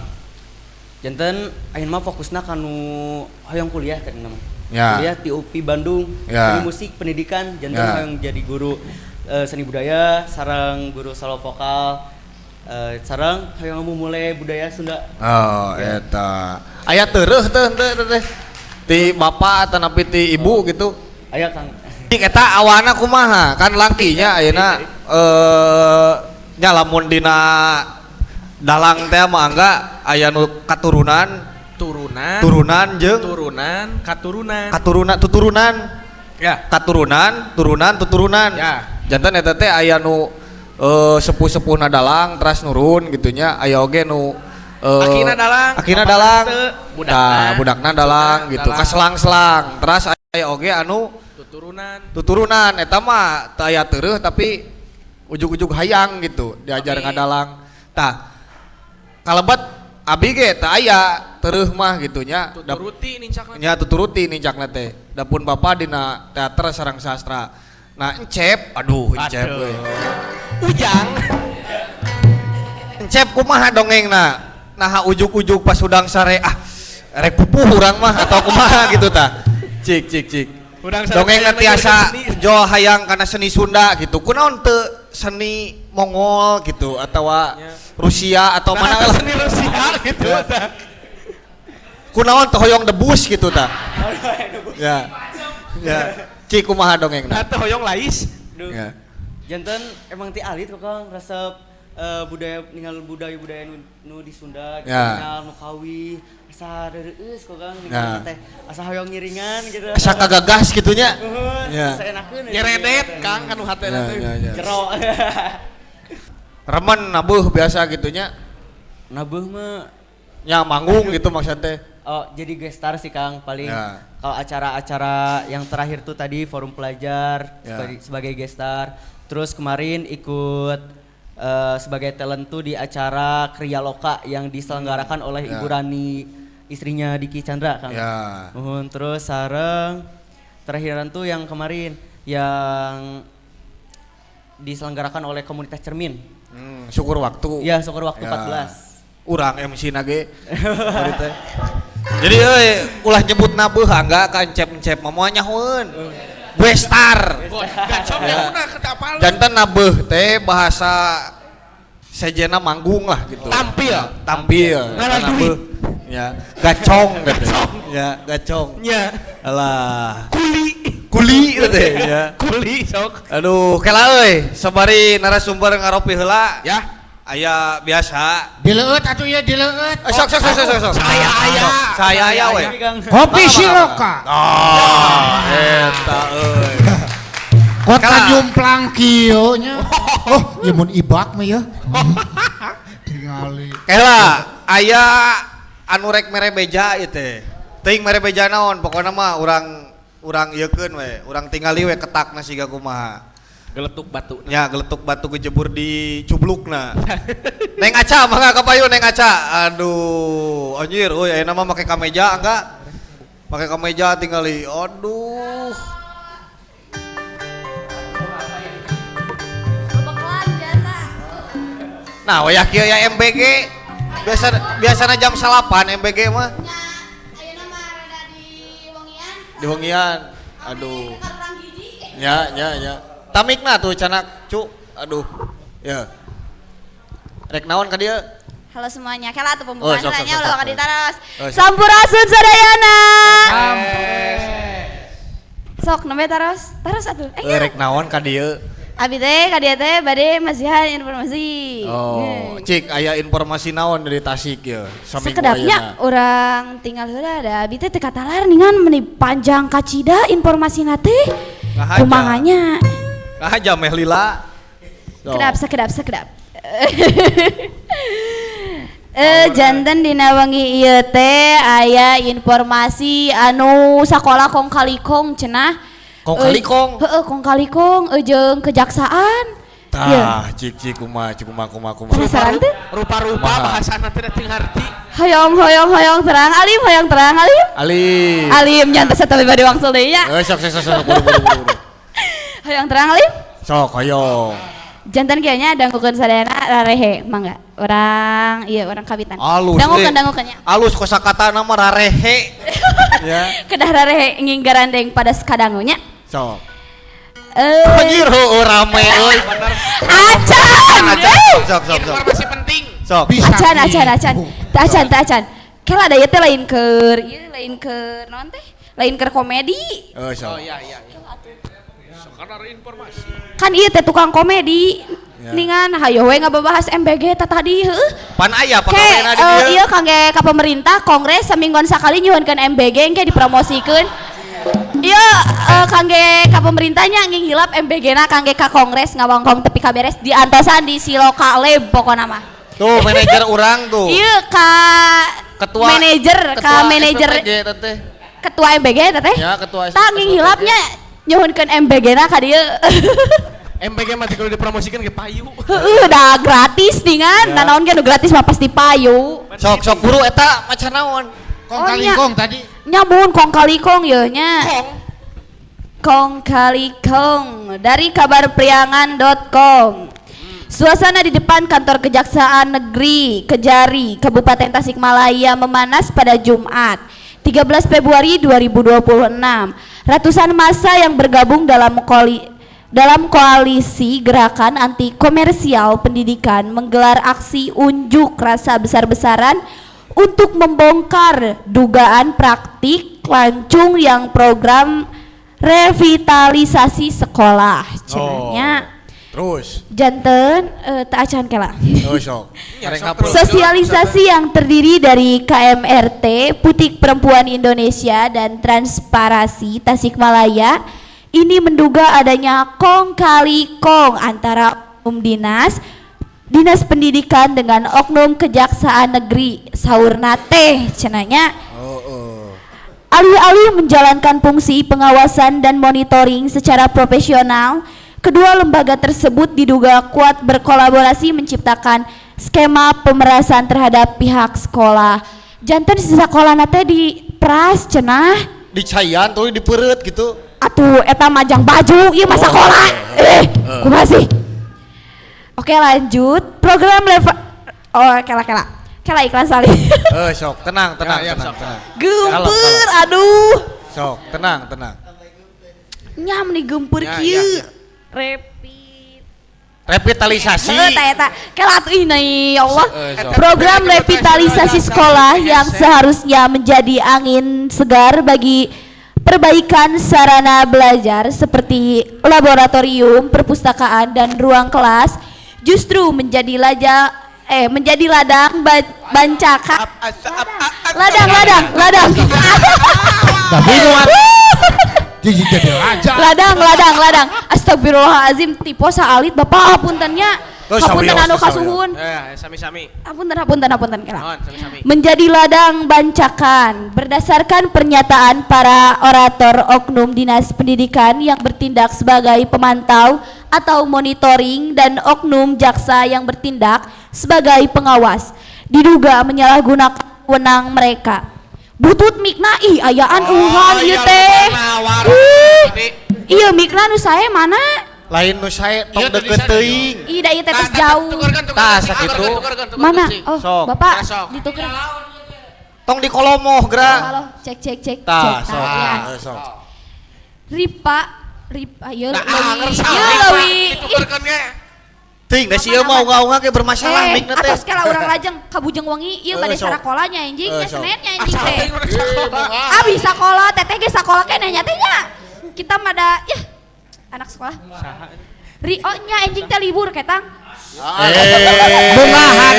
Janten ayeuna mah fokusna kanu hoyong kuliah teh nama. Ya. Kuliah di UPI Bandung. Ya. Seni musik pendidikan janten Ya. hoyong jadi guru seni budaya sareng guru solo vokal. Sareng hoyong mulai budaya Sunda. Oh, Ya. eta. Aya teureum teh ti bapak atanapi ti ibu gitu. Aya Kang. Cik eta awana kumaha? Kan langkinya ayeuna nya lamun dina dalang teh mah angga aya nu katurunan, turunan jeung tuturunan. Ya. Tuturunan. Ya. Janten eta teh aya nu sepuh-sepuhna dalang teras nurun gitunya aya oge nu Akina dalang. Nah, budakna dalang gitu. Kaselang-selang. Teras aya oge anu tuturunan eta mah teu aya teureum tapi ujug-ujug hayang gitu diajar ngadalang. Tah. Kalebet abi ge teu aya teureum mah gitunya. Tuturuti nincakna teh. Dapun bapa dina teater sareng sastra. Nah, encep, encep we. Ujang. Encep kumaha dongengna? Nah ujuk-ujuk pas udang sare rek pupuh urang mah atau kumaha gitu tah. Cik. Dongeng tiasa jo hayang kana seni Sunda gitu. Kunaon teu seni Mongol gitu atau Rusia atau mana lah. Seni Rusia gitu tah. Kunaon teu hoyong debus gitu tah. Ya. Cik kumaha dongengna? Atau hoyong lais. Ya. Janten emang ti alit kok Kang resep budaya nu di Sunda gitu, Ya. ninggal nu kawi asa reueus kok Kang Ya. ninggal teh asa hoyong ngiringan gitu. Asa kagagas gitunya. Ya. Ya. Asa enakeun. Nyeredet Kang kanu hatena teh. Jero. Remen nabuh biasa gitunya. Nabuh mah Nya manggung gitu maksudnya. oh jadi gestar sih Kang paling Ya. kalau acara-acara yang terakhir tuh tadi forum pelajar Ya. sebagai gestar. Terus kemarin ikut sebagai talent tuh di acara Kriya Loka yang diselenggarakan oleh Ya. Ibu Rani istrinya Diki Chandra Kang. Ya. Terus sareng terakhiran tuh yang kemarin yang diselenggarakan oleh komunitas cermin. Syukur waktu. Ya syukur waktu Ya. 14. Urang MC nage. Bari teh. Jadi ulah nyebut nabuh angga kancep-encep momonya nyahoeun. Westar. Gacok yang udah ketapal. Jantan nabuh teh bahasa sejena manggung lah gitu. Tampil. Ngalah Nabuh. Ya, gacong gitu. Ya, gacong. Nya. Alah. Kuli teh ya. Kuli sok. Aduh, kela euy, sabari narasumber ngaropi heula. Ya. Aya biasa. Dileueut atuh ya dileueut. Sok. Saya aya we. Kopi Siloka. Eta euy. Kota Kala. Jumplang kieu nya. Oh, ieu mun ibak mah ya. Tingali. Kela aya anu rek mere beja ieu teh. Teuing mere beja naon? Pokona mah urang ieukeun we. Urang tingali we ketakna siga kumaha. Geletuk batu. Ya, geletuk batu kejebur di cublukna. Neng Aca, mangga kapayu Neng Aca. Aduh, anjir, euy ayeuna mah make kameja enggak? Make kameja tingali. Aduh. Nah, wayah kieu ya MBG. Biasana jam 8 MBG mah. Ayeuna mah rada di Wengian. Di Wengian. Aduh. Ya. Tamikna tuh canak, cu. Aduh. Ya. Rek naon ka dieu? Halo semuanya, kela tuh pembukaan sok, nanya sok, ulah sok. ka ditaros. Oh, sok. Sampurasun sadayana. Sok nembe taros atuh. Rek naon ka dieu? Abi teh ka dieu teh bade masihan informasi. Oh, cik aya informasi naon dari Tasik ya? Saminggu Sekedapnya ayeuna. orang tinggal heula da abi teh teu katalar ningan meni panjang kacida informasina teh. Ngahaja. Kumanganya. Aja meh lila. So. Sekedap. Janten dina wengi ieu teh aya informasi anu sakola kong kalikong cenah. Kong kalikong? Heeh, kong kalikong jeung kejaksaan. Ieu. Tah, cik kumaha. Penasaran teh? Rupa-rupa Kumaha? bahasana teh teu ngarti. Hoyong terang alim, Ali. Alim nyantos tapi bade wangsul deui nya. Sok buru. Hoyong terang alim. Sok hoyong. Jantan kayaknya dangukeun sadayana rarehe mangga. Orang kabitan. Alus. Dangukeun nya. Alus kosakatana mah rarehe. Ya. Kedah rarehe nging garandeng pada skadangunya. Sok. Anjir heueuh rame euy. Acan. Sok. Informasi penting. Sok. Acan. Kela da ieu teh lain keur naon teh? Lain keur komedi. Sok. Oh iya. Sekarang informasi. Kan ieu teh tukang komedi. Ya. Ningan hayo we ngababahas MBG teh tadi heuh. Pan aya Ke pegawena di dieu. ieu kangge ka pemerintah kongres samingguan sakali nyuhunkeun MBG engke dipromosikeun. Ieu kangge ka pemerintahnya nging hilap MBG-na kangge ka kongres ngawangkong tepi kaberes diantosan di Siloka Lab pokona mah. Tuh manajer urang tuh. Ieu ka Ketua manajer SPPG teh. ketua MBG teh. Ya, ketua Tah nging hilapnya nyuhunkeun MBG-na ka dieu. MBG mah kalau dipromosikan ke payu. Heeh, da gratis ningan. Ya. Nanaon ge nu gratis mah pasti payu. Sok buru eta macan naon? Kong Oh, kalikong tadi. Nyamun kong kalikong ye nya. Kong kalikong dari kabarpriangan.com. Suasana di depan kantor Kejaksaan Negeri Kejari, Kabupaten Tasikmalaya memanas pada Jumat 13 Februari 2026. Ratusan massa yang bergabung dalam koalisi gerakan anti komersial pendidikan menggelar aksi unjuk rasa besar-besaran untuk membongkar dugaan praktik lancung yang program revitalisasi sekolah cenanya. Terus. Janten tak acan kela. Oh sok. Kareng sok hapus. Sosialisasi yang terdiri dari KMRT, Putik Perempuan Indonesia dan Transparasi Tasikmalaya ini menduga adanya kong kali kong antara oknum Dinas Pendidikan dengan oknum Kejaksaan Negeri saurna teh cenanya. Alih-alih menjalankan fungsi pengawasan dan monitoring secara profesional, kedua lembaga tersebut diduga kuat berkolaborasi menciptakan skema pemerasan terhadap pihak sekolah. Janten si sekolah nate di peras cenah. Dicayan tuh dipeureut gitu. Atuh eta majang baju ieu mah sekolah. Kumaha sih? Oke lanjut. Program kela iklan salih. Sok, tenang. Ya, sok. Gempeur aduh. Sok, tenang. Nyam nih gempeur Ya, kieu. ya. Revitalisasi. Eta kela atuh ini ya Allah. sok. Program revitalisasi sekolah yang seharusnya menjadi angin segar bagi perbaikan sarana belajar seperti laboratorium, perpustakaan dan ruang kelas justru menjadi ladang bancakan. Ladang. Tapi nuat jadi raja. Ladang. Astagfirullahalazim tipe saalit Bapak hapuntennya. Hapunten anu kasuhun. Sami-sami. Hapunten kira. Naon, sami-sami. Menjadi ladang bancakan berdasarkan pernyataan para orator oknum Dinas Pendidikan yang bertindak sebagai pemantau atau monitoring dan oknum jaksa yang bertindak sebagai pengawas diduga menyalahgunakan wewenang mereka. Butut mikna ayaan uhan ieu teh. Iya mikna nu sae mana? Lain nu sae tong deukeut teuing. Ih da ieu teh jauh. Tas kitu. Mana? Oh, Sok. Bapak Sok. ditukar. Tong dikolomoh gra. Halo, cek. Tas, sok. Ya. Sok. Ripa, ieu ngerasa. leuwih. Ditukerkeun ge. Ting da sieu mah unga-unga ge bermasalah mikna teh. Atos kala urang lajeng kabujeng wangi ieu bade Sok. sarakolanya anjing, nya Sok. senennya anjing teh. Sekolah. Abi sakola, teteh ge sakola keneh nya teh nya. Kita mah da anak sekolah. Rio nya anjing teh libur ketang. Mungahan.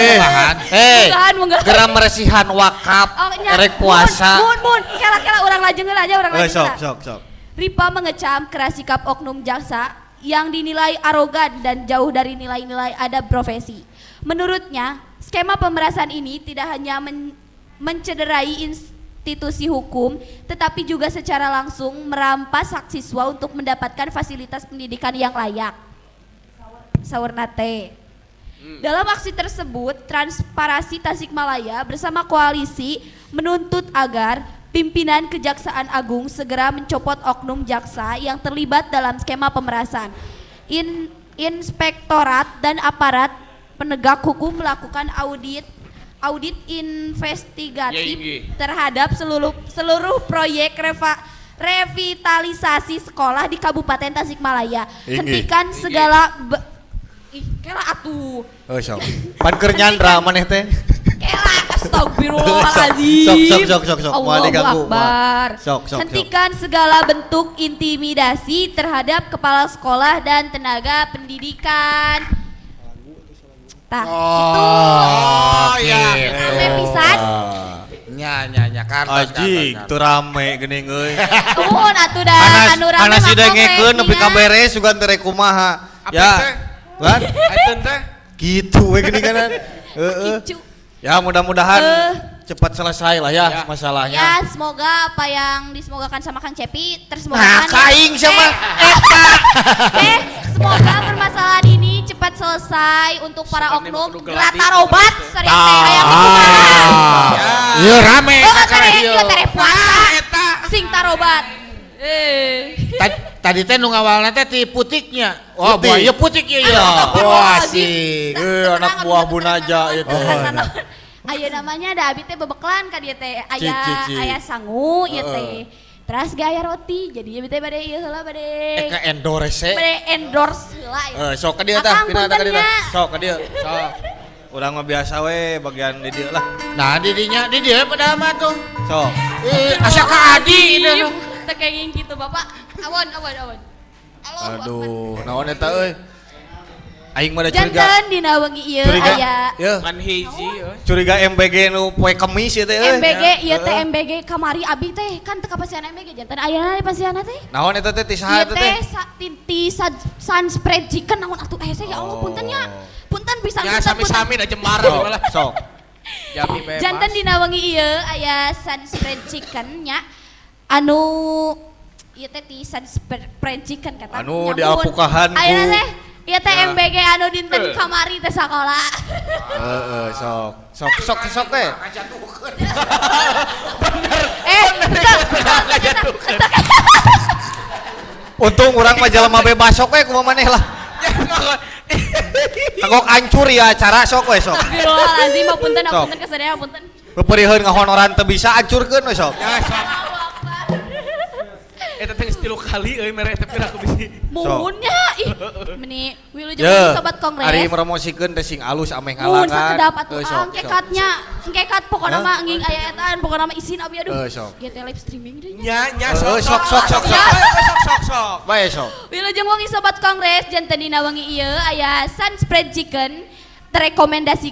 Munggahan. Geram meresihan wakaf. Erek puasa. Mun, kela urang lajeng heula aja urang lajeng heula. Sok. Ripa mengecam keras sikap oknum jaksa yang dinilai arogan dan jauh dari nilai-nilai adab profesi. Menurutnya, skema pemerasan ini tidak hanya mencederai institusi hukum, tetapi juga secara langsung merampas hak siswa untuk mendapatkan fasilitas pendidikan yang layak. Saurna teh. Dalam aksi tersebut, Transparasi Tasikmalaya bersama koalisi menuntut agar pimpinan Kejaksaan Agung segera mencopot oknum jaksa yang terlibat dalam skema pemerasan. Inspektorat dan aparat penegak hukum melakukan audit investigatif terhadap seluruh proyek revitalisasi sekolah di Kabupaten Tasikmalaya. Hentikan segala kela atuh. Sok. Pan keur nyandra maneh teh. Kela astagfirullahaladzim. Sok. Moal diganggu. Akbar. Sok. Hentikan segala bentuk intimidasi terhadap kepala sekolah dan tenaga pendidikan. Tah, Gitu. Ame pisan. Nya kartos. Anjing, tuh rame geuning euy. Tuhun atuh da anu rame Panas mah didengekeun nepi kongresnya. ka beres sugan teu rek kumaha. Ya. Kan? Ayeuna teh. Gitu we geuninganan. Kicu. Ya mudah-mudahan cepat selesai lah ya masalahnya. Ya, semoga apa yang disemogakan sama Kang Cepi Nah, tersemogakan. kaing sama Semoga permasalahan ini cepat selesai untuk para Sugan oknum kudu gerak geladi. tarobat sering teh hayang dikumaha. Iya rame. Oh, kakak tere ieu. ieu tere puasa. Sing tarobat. Tadi teh nu ngawalna teh ti putiknya. Oh, Putik. buah ieu putik ieu ya. Wah sih, anak buah bunaja itu. Aya namanya ada abi teh bebeklan ka dieu teh. Cik. Aya sangu ieu teh. Terus gaya roti. Jadi abi teh bade ieu heula bade. Ke endorse. Bade endorse heula ya. Sok ka dieu tah, Akang pindah tah ka dieu tah. puntennya. Sok ka dieu. Sok. Urang mah biasa we bagian di dieu lah. Nah, di dieu pada mah tuh. Sok. Asa ka Adi itu. Teu kenging kitu Bapak. Awan. Aduh, naon eta euy? Aing mah da curiga. Janten dina wengi ieu Curiga. aya Ya. Man hiji euy. Curiga MBG nu poe Kemis ya teh euy. MBG ieu teh MBG kamari abi teh kan teu kapasian MBG janten aya di pasianna teh. Naon eta teh ti saha Ieu eta teh teh? sunspread chicken naon atuh ya Allah punten nya. Punten bisa Ya sami-sami da jemar malah. Sok. Jami bebas. Janten dina wengi ieu aya sunspread chicken nya anu ieu teh ti sunspread chicken kata. Anu diapukahan ku. Ayeuna teh ieu teh Ya. MBG anu dinten kamari teh sakola. Sok teh. Untung urang mah jelema bebas sok we kumaha maneh lah. Kagok hancur ya acara sok we sok. Astagfirullahalazim punten Sok. punten kasadaya punten. Beupeurieun ngahonoran teu bisa hancurkeun we sok. Ya sok. Eta teh geus 3 kali euy mere teh aku bisi. Muhunnya ih meni wilujeng Ye. sobat kongres. Ari promosikeun teh sing alus ameh Mun ngalangan. sakedap atuh Sok, sok. angkekat pokona Hah? mah nging aya etaan pokona mah isin abi aduh. Sok. Ge teh live streaming deui nya. Nya Sok. sok. Bae sok. Wilujeng wengi sobat kongres janten dina wengi ieu aya sunspread chicken rekomendasi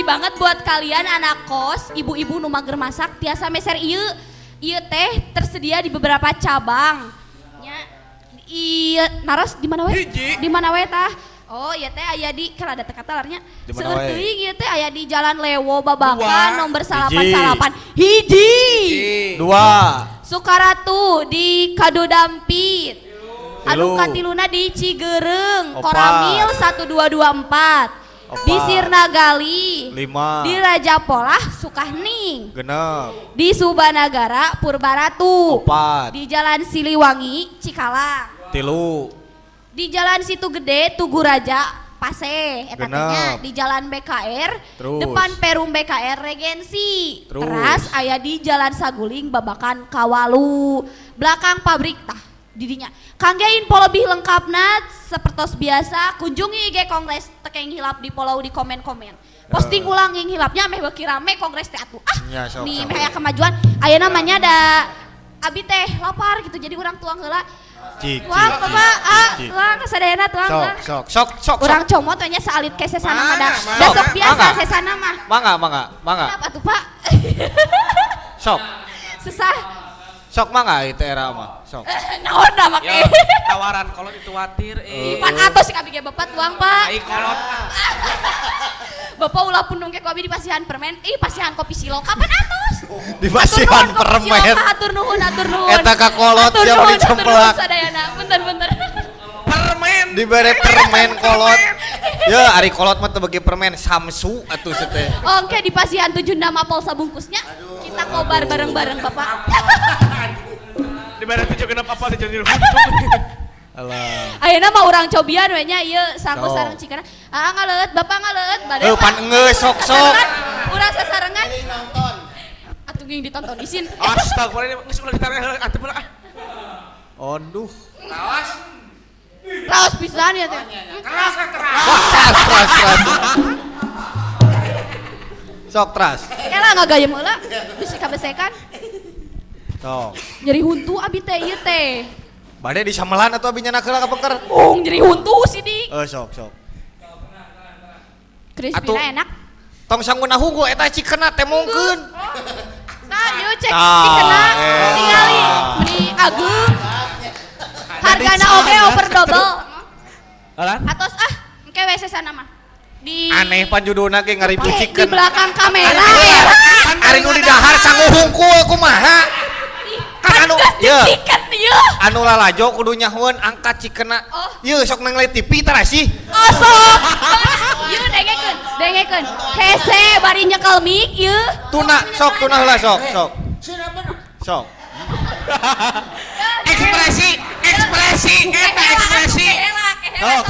banget buat kalian anak kos, ibu-ibu nu mager masak tiasa meser ieu. Ieu teh tersedia di beberapa cabang. Nya ieu naros di mana we? Hiji. Di mana we tah? Oh, ieu teh aya di kalada teu kata larnya. Di mana Seueur we? teuing ieu teh aya di Jalan Lewo Babakan Dua. nomor Hiji. 808. Hiji. 2. Sukaratu di Kadodampit. Anu Tilu. katiluna di Cigereung, Opat. Koramil 1224. Di Opat. Sirnagali, 5. di Raja Polah, Sukahning, Genep. di Subanagara, Purbaratu, 4. di Jalan Siliwangi, Cikalang, 3. di Jalan Situ Gede, Tugu Raja, Paseh, eta teh nya. Genep. Di Jalan BKR, Terus. depan Perum BKR Regensi, Terus. teras aya di Jalan Saguling, Babakan Kawalu, belakang pabrik tah. Didinya kangge info lebih lengkapna sepertos biasa kunjungi IG Kongres tekeng hilap di follow di komen-komen posting ulang yang hilapnya meh beuki rame Kongres teh atuh Ya, sok, nih sok. meh aya kemajuan aya namanya ada abi teh lapar gitu jadi urang tuang heula Cik. tuang bapak tuang kasadayana tuang Sok. urang comot nya saalit ke sesana mah da Mana, da mana? sok biasa Mangga. sesana mah Mangga. apa tuh pak Sok. susah Mangga itu era mah. Sok. naon da make Ya, tawaran kolot itu watir pan atos si abi ge bapak tuang pak Ai kolot. Bapak ulah punung ke kopi di pasihan permen, pasihan kopi silo, kapan atos? Di pasihan permen. Atur nuhun. Eta ka kolot Atur siapa nuhun, dicemplak. sadayana, punten. Permen. Dibere permen kolot. Ya, ari kolot mah teu beuki permen Samsu atuh teh. Oke, di pasihan 76 apel sabungkusnya, kita kobar bareng-bareng Bapak. Di mana tuh juga apa di jadi Alah. Ayeuna mah urang cobian we nya ieu sangko Sok. sareng cikana. Ngaleut, Bapak ngaleut, bade. Pan enggeus sok. Urang sasarengan. Atuh geus ditonton isin. Astagfirullah ini geus ulah ditarik atuh pula. Aduh. Raos pisan ya teh. Keras. Sok teras. Kela ngagayem heula, bisi kabesekan. Sok. Nyeri huntu abi teh ieu teh. Bade di samelan atau abi nyana heula ka peker? Nyeri huntu sini. Sok. Crispy Atuh. enak. Tong sangguna hunggu eta cikena teh mungkeun. Nah, yuk cek Tah, cikena elah. ningali beli agung. Hargana oge over double. Alan? Atos engke we sesana mah. Di Aneh pan judulna ge ngaripu di chicken. belakang kamera. Ari nu di dahar sangu hungkul kumaha? Kan anu ya. ye. Chicken ieu. Anu lalajo kudu nyahueun angkat cikena. Oh. Ye sok nang liat TV tara sih. Osok. Ieu dengekeun. Hese bari nyekel mic ieu. Tuna heula sok. Ekspresi.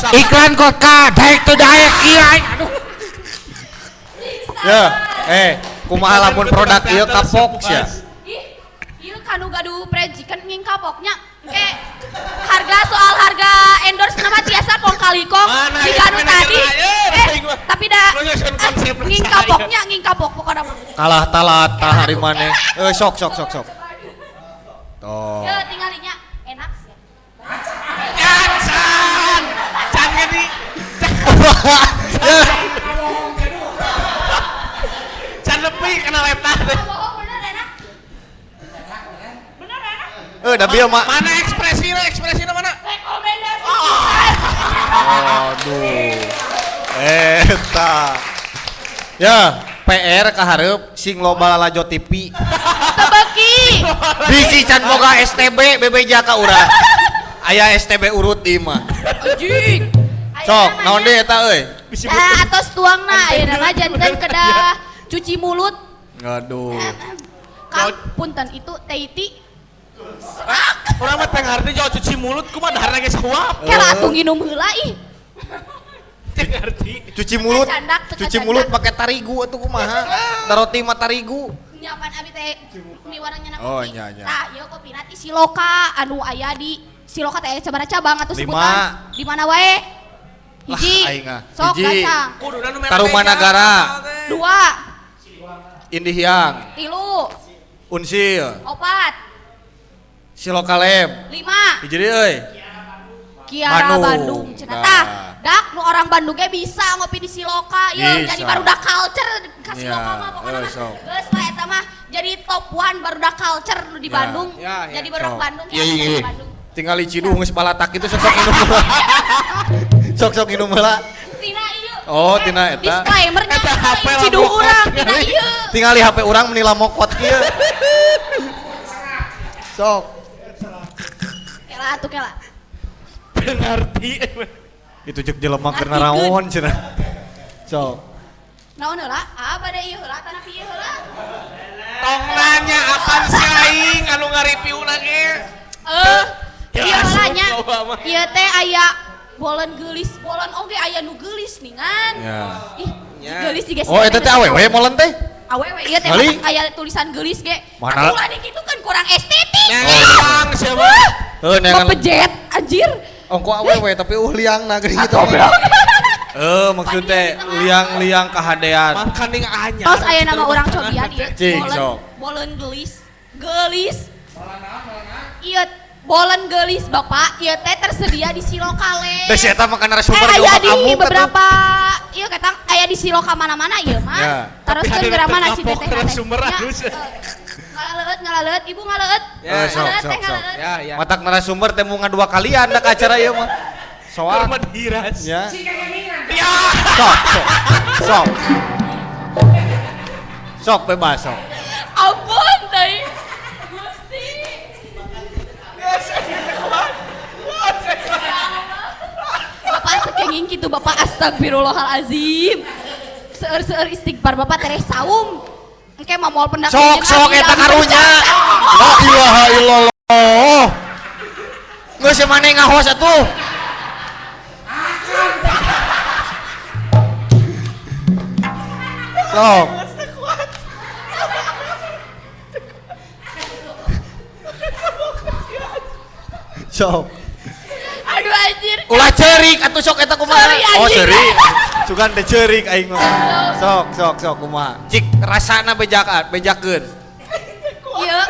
Iklan kota daek tuh daek kiai. Aduh. Ya, kumaha lamun produk ieu kapok sia. Ieu kanu gaduh prejikan nging kapoknya. Engke harga endorse nama tiasa kong kali kong Mana di ya, kanu mana tadi. kira, Tapi da Lu nyusun konsep nging kapok pokoknya. Kalah talat tah hari maneh. Sok. Toh. Ya tingalinya enak sih. Jangan Can lepi kena lepta. Da bieu mah. Mana ekspresina mana? Aduh. Eta. Ya, PR kahareup sing loba lalajo TV. Tebeki. Bisi can boga STB bebeja ka urang. Aya STB urut di mah. Anjing. Sok, naon deui eta euy? Nah, atos tuangna ayeuna mah janten kedah cuci mulut. Aduh. Kang punten itu Teiti. Urang mah teh ngarti jauh cuci mulut kumaha daharna geus suap. Kela atuh nginum heula ih. Teh ngarti. Cuci mulut. Candak, teu Cuci candak. mulut pakai tarigu atuh kumaha? Daroti mah tarigu. Nyapan abi teh mi warangnya Oh, kopi. nya, nya. Tah, ieu kopina ti Siloka anu aya di Siloka teh sabaraha cabang atuh 5. sebutan. Di mana wae? Hiji. Lah, aing ah. Sok Hiji. gaca. Kuduna nu merah. Tarumanagara. 2, Indihiyang, 3, Unsil, 4, Silokaleb. 5. Hiji deui euy. Kiara Bandung. Bandung cenah Nah. tah. Dak nu orang Bandung ge bisa ngopi di Siloka ieu Bisa. jadi barudak culture ka Iya, Siloka mah pokona mah. sok. Geus lah eta mah jadi top 1 barudak culture nu di Ya. Bandung. Ya, ya. Jadi barudak Sok. Bandung Iya, ya iya. di Bandung. Tinggal Ciduh geus balatak itu sok minum heula. Sok minum heula. Tina ieu. Oh, tina eta. Disclaimer-nya Eta HP lah ciduh mokot. urang tina ieu. Tinggal di HP urang menila mokot kieu. Sok. Kela atuh kela. Teh ngarti. Itu cek jelema keur Ngartikeun. naraon cenah. Sok. Naon heula? Ah bade ieu heula tanah ieu heula. Tong nanya apaan si aing anu ngaripiuna ge. Ieu Ya, heula nya. asup loba mah. Ieu teh aya bolen geulis, bolen oge aya nu geulis ningan. Ya. Ih, Ya. geulis di Oh, eta teh awewe molen teh? Awewe ieu teh Kali? aya tulisan geulis ge. Mana? Atuh lah dikitu kan kurang estetik. Nengang siapa? Heuh, neangan. Bepejet anjir. Ongko awewe tapi liangna geuning gitu. Maksud teh liang-liang kahadean. Makaning anyar. Tos aya nama orang cobian ieu. Cing, Bolen, sok. bolen geulis. Geulis. Ieu bolen geulis Bapak, ieu teh tersedia di Silokale. Teh eta mah kana narasumber di aya otak di kamu beberapa ieu katang aya di Siloka mana-mana ieu mah. Ya. Terus Tapi kan ada geura mana si terkapok teteh narasumber halus. Ngaleut ibu ngaleut. Ya, sok, Ngaleut sok, teh sok. ngaleut. Ya, ya. Matak narasumber teh munga 2 kalian da ka acara ieu mah. Soal. Hormat hiras. Ya. Ya. Sok. Sok bebas sok. Ampun deui. Gusti. Bapak sekenging gitu Bapak astagfirullahalazim. Seueur-seueur istighfar Bapak tereh saum. Engke mah moal pendak. Sok eta karunya. La ilaha illallah. Geus maneh ngahos atuh. Sok. Sok. Aduh anjir. Ulah ceurik atuh sok eta kumaha? Sorry, anjing. Oh, ceurik. Sugan teh ceurik aing mah. Sok kumaha? Cik rasana bejakeun. Ieu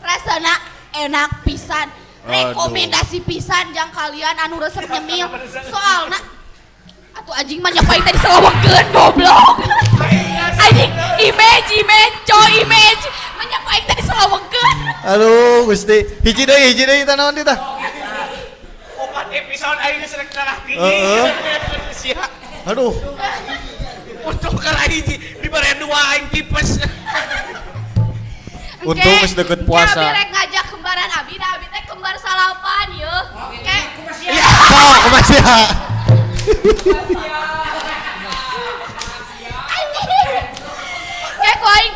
rasana enak pisan. Aduh. Rekomendasi pisan jang kalian anu resep nyemil. Soalna atuh anjing mah nyapain tadi selawekeun goblok. Anjing image menyapain tadi selawekeun. Aduh, Gusti. Hiji deui tah naon tah? Opat episode aing geus rek darah tinggi. Heeh. Sia. Aduh. Untuk kala hiji dibere 2 aing tipes. Untung geus deket puasa. Abi rek ngajak kembaran abi, da abi teh kembar salapan yeuh. Oke. Sok, kumaha? Kayak ku aing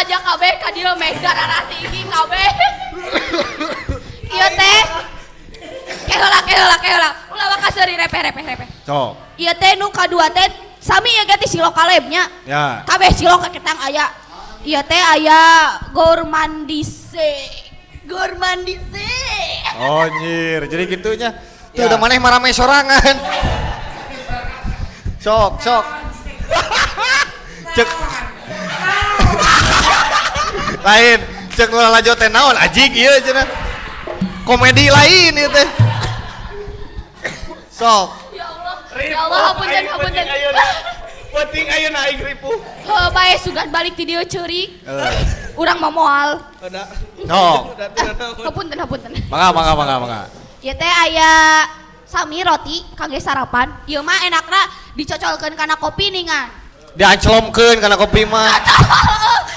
ajak kabeh ka dieu meg darah tinggi kabeh. Ieu teh keheula. Ulah wae kaseuri repe. Sok. Ieu teh nu kadua teh sami ya ganti Silokalebnya. Ya. Kabeh Siloka ketang aya. Ieu teh aya gourmandise. Oh, anjir. Jadi gitunya. Tuh Ya. udah maneh marame sorangan. Sok. Cek. Lain, cek nu lalajo teh naon anjing ieu cenah. Komedi lain ieu teh. Sok. Ya Allah. Rip Allah hapunten hapunten. Penting ayo naik ribu. Heuh bae sugan balik ti dieu ceurik. Urang mah moal. Sok. Hapunten hapunten. Mangga. Ieu teh aya sami roti kangge sarapan. Ieu mah enakna dicocolkeun kana kopi ningan. Dianclomkeun kana kopi mah.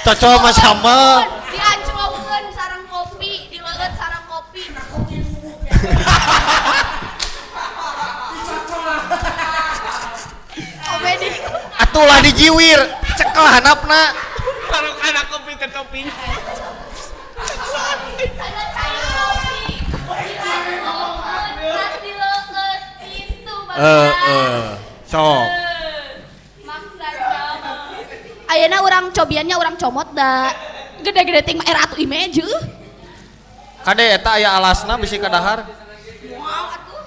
Cocol mah sama. Dianclomkeun sareng kopi, dileueut sareng kopi. Komedi. Atulah dijiwir. Cekel handapna. Kalau anak kopi ke topping. Ada cair kopi. Dianclomkeun, tas dileueut pintu Sok. Ayeuna urang cobiannya urang comot da gede-gede ting era atuh image. Kade eta aya alasna bisi ka dahar. Moal atuh.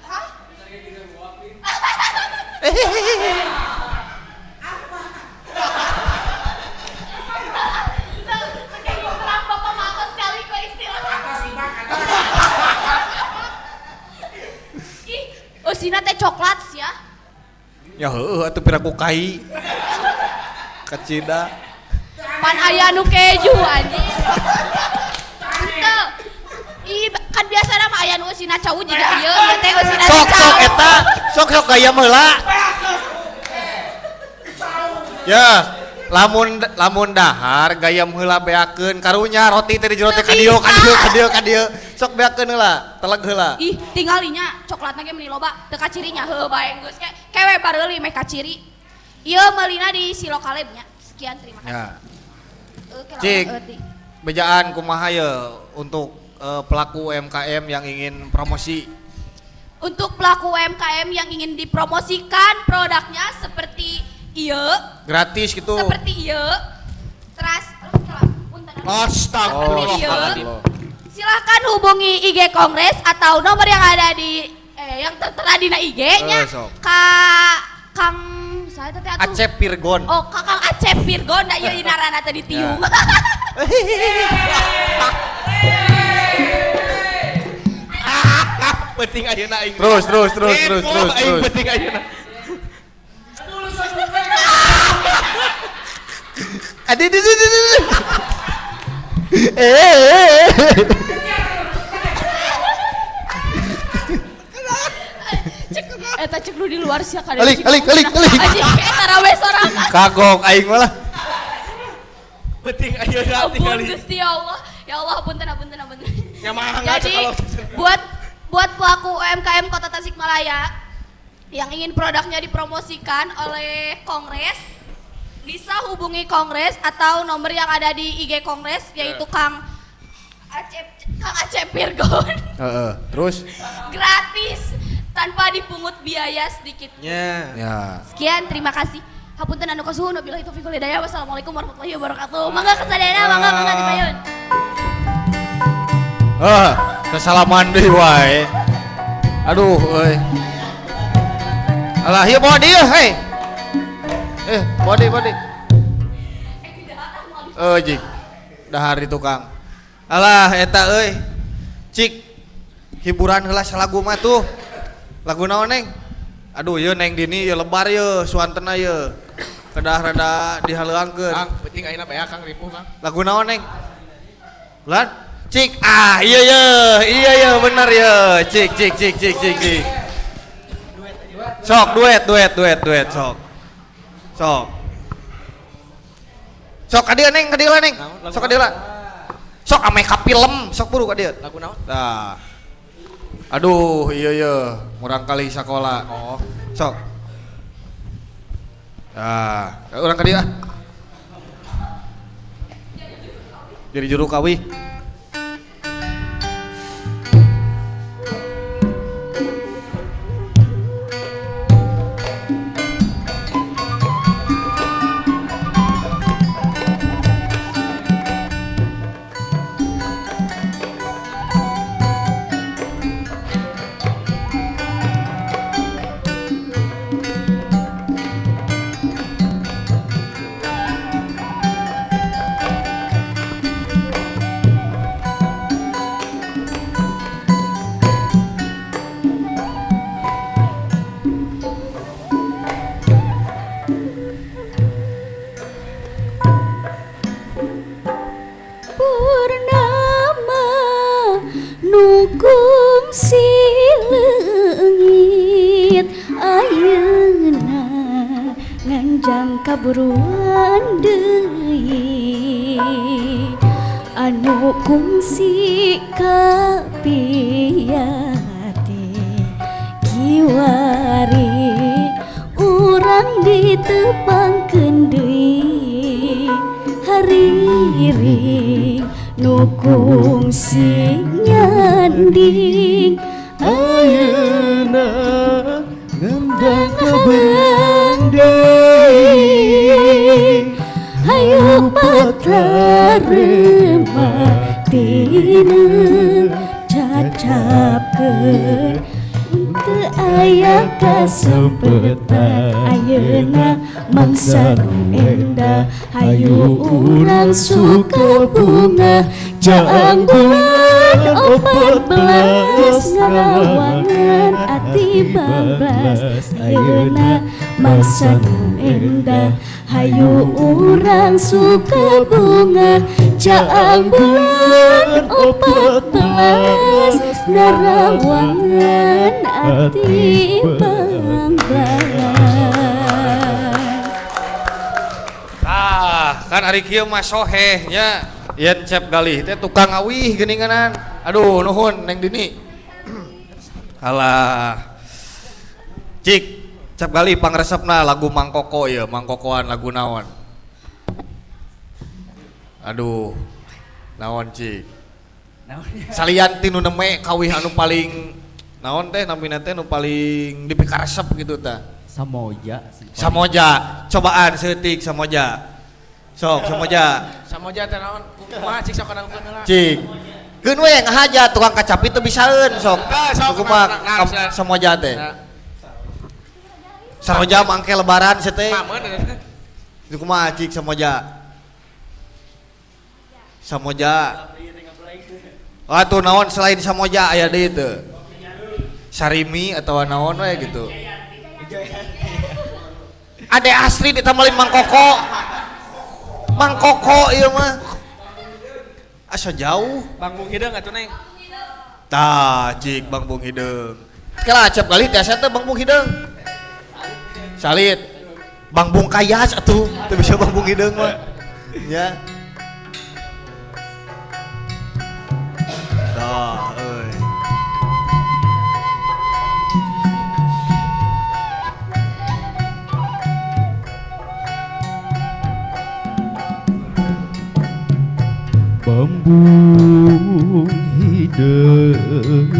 Hah? Terang bapak matos kali kok istilah. Ih, eusina teh coklat sia. Ya heueuh atuh piraku kai. Kecida. Pan aya nu keju anjing. Henteu. Ih, kan biasana mah aya nu eusina cau jiga ieu, ieu teh eusina Sok cau. eta. Sok gaya meula. Ya, lamun dahar gaya heula beakeun karunya roti teh di jero teh ka dieu. Sok beakeun heula, teleg heula. Ih, tinggalinya coklatna ge meuni loba, teu kacirinya heuh bae geus kewe bareuli meh kaciri. Ieu meulina di Silokalebnya. Sekian terima kasih. Ya. Kelapa Cik. euti. Bejaan kumaha ye untuk pelaku UMKM yang ingin promosi? Untuk pelaku UMKM yang ingin dipromosikan produknya seperti ieu, Gratis gitu. seperti ieu. Terus Astagfirullah. Silahkan hubungi IG Kongres atau nomor yang ada di yang tertera di IG-nya. Sok. Kang saya teh atuh. Acep Pirgon. Oh, Kakang Acep Virgon da ieu inarana teh ditiung. Penting ayeuna aing. Terus. Aing penting ayeuna. Adi. Eta cek lu di luar sia kada. Alik. Anjing eta rawe sorangan. Kagok aing malah. Penting ayeuna Ampun tinggali. Gusti ya Allah. Ya Allah apunten. Ya mangga Jadi kalau buat pelaku UMKM Kota Tasikmalaya yang ingin produknya dipromosikan oleh Kongres bisa hubungi Kongres atau nomor yang ada di IG Kongres yaitu Kang Acep Virgon. Terus? Gratis tanpa dipungut biaya sedikitnya. Ya. Sekian, terima kasih. Hapunten anu kasuhun wabillahi taufiq wal hidayah. Wassalamualaikum warahmatullahi wabarakatuh. Mangga kesadayana, mangga tipayun. Kesalaman deui wae. Aduh, euy. Alah, ieu bawa dia, hei. Bawa dia. Jik. Dahar di tukang. Alah, eta euy. Cik. Hiburan heula salagu mah tuh. Lagu naon, Neng? Aduh, ieu Neng Dini ieu lebar ieu, suantena ieu. Kedah rada dihaleuangkeun. Kang, penting ayeuna bae Kang ripuh Kang. Lagu naon, Neng? Lan? Cik. Iya bener ya. Cik. Sok duet sok. Sok ka dieu Neng, Neng. Sok ka dieu. Sok ame ka film, sok buru ka dieu. Lagu naon? Tah. Aduh, iya, murang kali sakola. Oh. Sok. Urang ka dieu ah. Jadi juru kawi. nukung si leungit ayeuna nganjang kaburuan deui anu kungsi kapiati kiwari urang ditepangkeun deui hariring nu kungsi nyanding Ayeuna ngendang keberandi hayu patarema tina cacapkeun teu aya kasempetan ayeuna mangsa endah hayu urang suka bunga jaang bulan 14 ngarawangan ati 12 ayeuna mangsa endah hayu urang suka bunga jaang bulan 14 ngarawangan ati 12 kan ari kieu mah soheh nya yen cep galih teh tukang awih geuninganan aduh nuhun neng Dini alah cik cep galih pangresepna lagu Mangkoko ya mangkokoan lagu naon aduh naon cik salian tinu neme kawih anu paling naon teh namina teh nu paling dipikaresep gitu tah Samoja cobaan seutik Samoja sok Samoja teh naon kumaha cik sok kadang heula cik keun we ngahaja tukang kacapi teu bisaeun sok sok kumaha Samoja teh Samoja mangke lebaran teh itu kumaha cik Samoja atuh naon selain Samoja aya deui teu Sarimi atau naon we gitu Ade asli ditambalin Mangkoko ieu mah asa jauh Bang Bung Hideung atuh neng tah cik Bang Bung Hideung kala acap kali tiasa teh Bang Bung Hideung salit Bang Bung Kayas atuh teu bisa Bang Bung Hideung mah ya tah euy Bambung hidup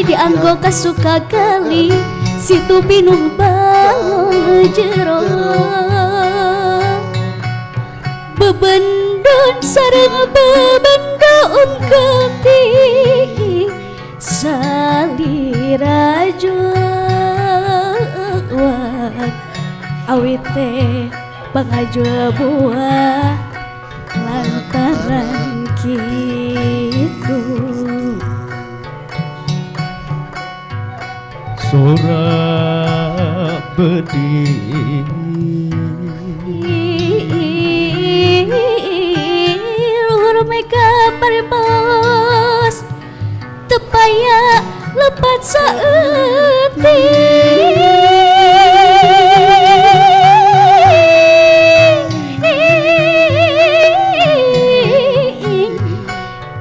dianggo kasuka kali situ pinuh balong jero bebendun sareng bebendaun kelti salirajuan awit teh pangajua buah lantaran kitu sorak bedih luhur meka paribos tepaya lepat saeuting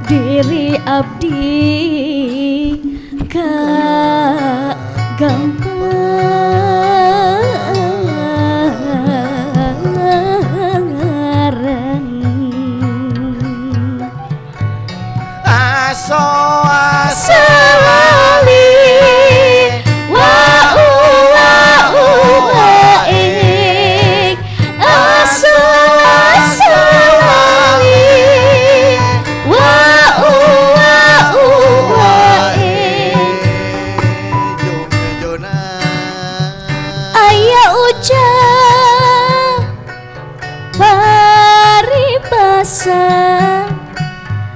diri abdi ka gamparan aso salali wa ik aso salali wa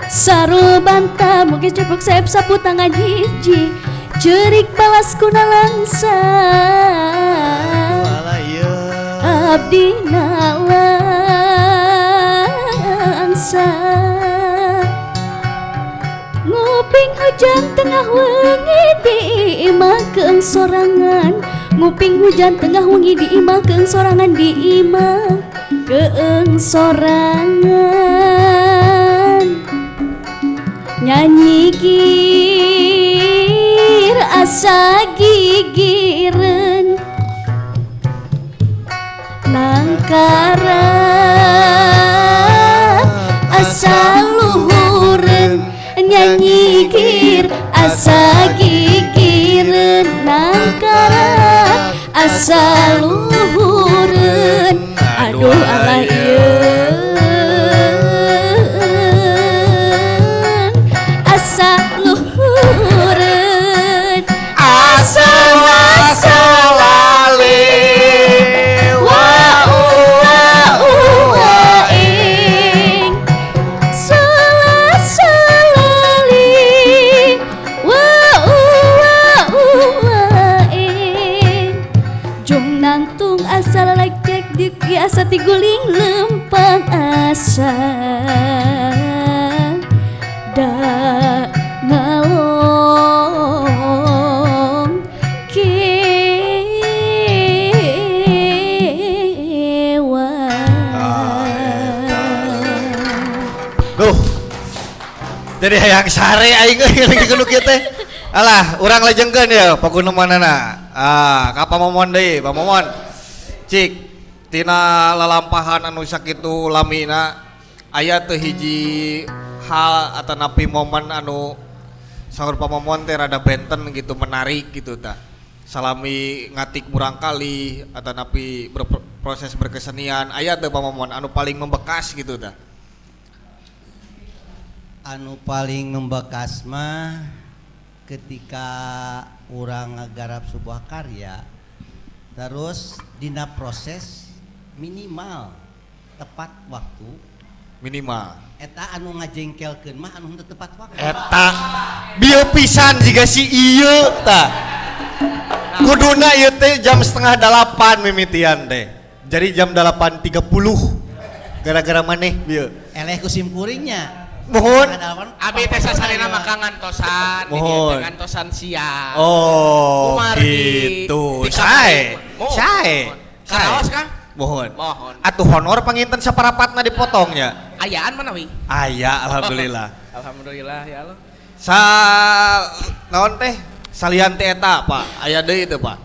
Sarubanta mugi cepuk sayap sapu tangan hiji cerik balas kuna langsa abdi langsa nguping hujan tengah wengi di imah keung sorangan nguping hujan tengah wengi di imah keung sorangan di imah keung sorangan nyanyi gir asa gigireun nangkara asa luhureun nyanyi gir asa gigireun nangkara asa luhureun aduh alah ieu asa luhureun asa lali wa ing salali wa ing jong nangtung asa lecek dik asa tiguling lempang asa da ngalong Duh. Jadi hayang sare aing lagi kudu kieu teh. Alah, urang lajengkeun ya pakunemanana. Ka Pamomon deui, Pamomon. Cik, tina lalampahan anu sakitu lamina aya teu hiji hal atanapi momen anu saur Pamomon teh rada benten gitu menarik gitu tah. Salami ngatik murang kali atanapi proses berkesenian aya teu Pamomon anu paling membekas gitu tah. Anu paling membekas mah ketika orang ngagarap sebuah karya terus dina proses minimal tepat waktu Minimal eta anu ngajengkelkeun mah anu henteu tepat waktu eta bieu pisan jiga si ieu tah kuduna ieu teh jam 7:30 mimitian teh jadi jam 8.30 gara-gara maneh bieu eleh kusim kuringnya mohon Abi teh sasalina maka ngantosan, Mohon. ngantosan siang. oh Umar gitu di sae Mohon. sae Karaos Kang? mohon Mohon. atuh honor panginten saparapatna dipotongnya Ayaan mana wi? aya alhamdulillah Alhamdulillah ya Allah. sa naon teh salian teh eta Pak aya deui teu Pak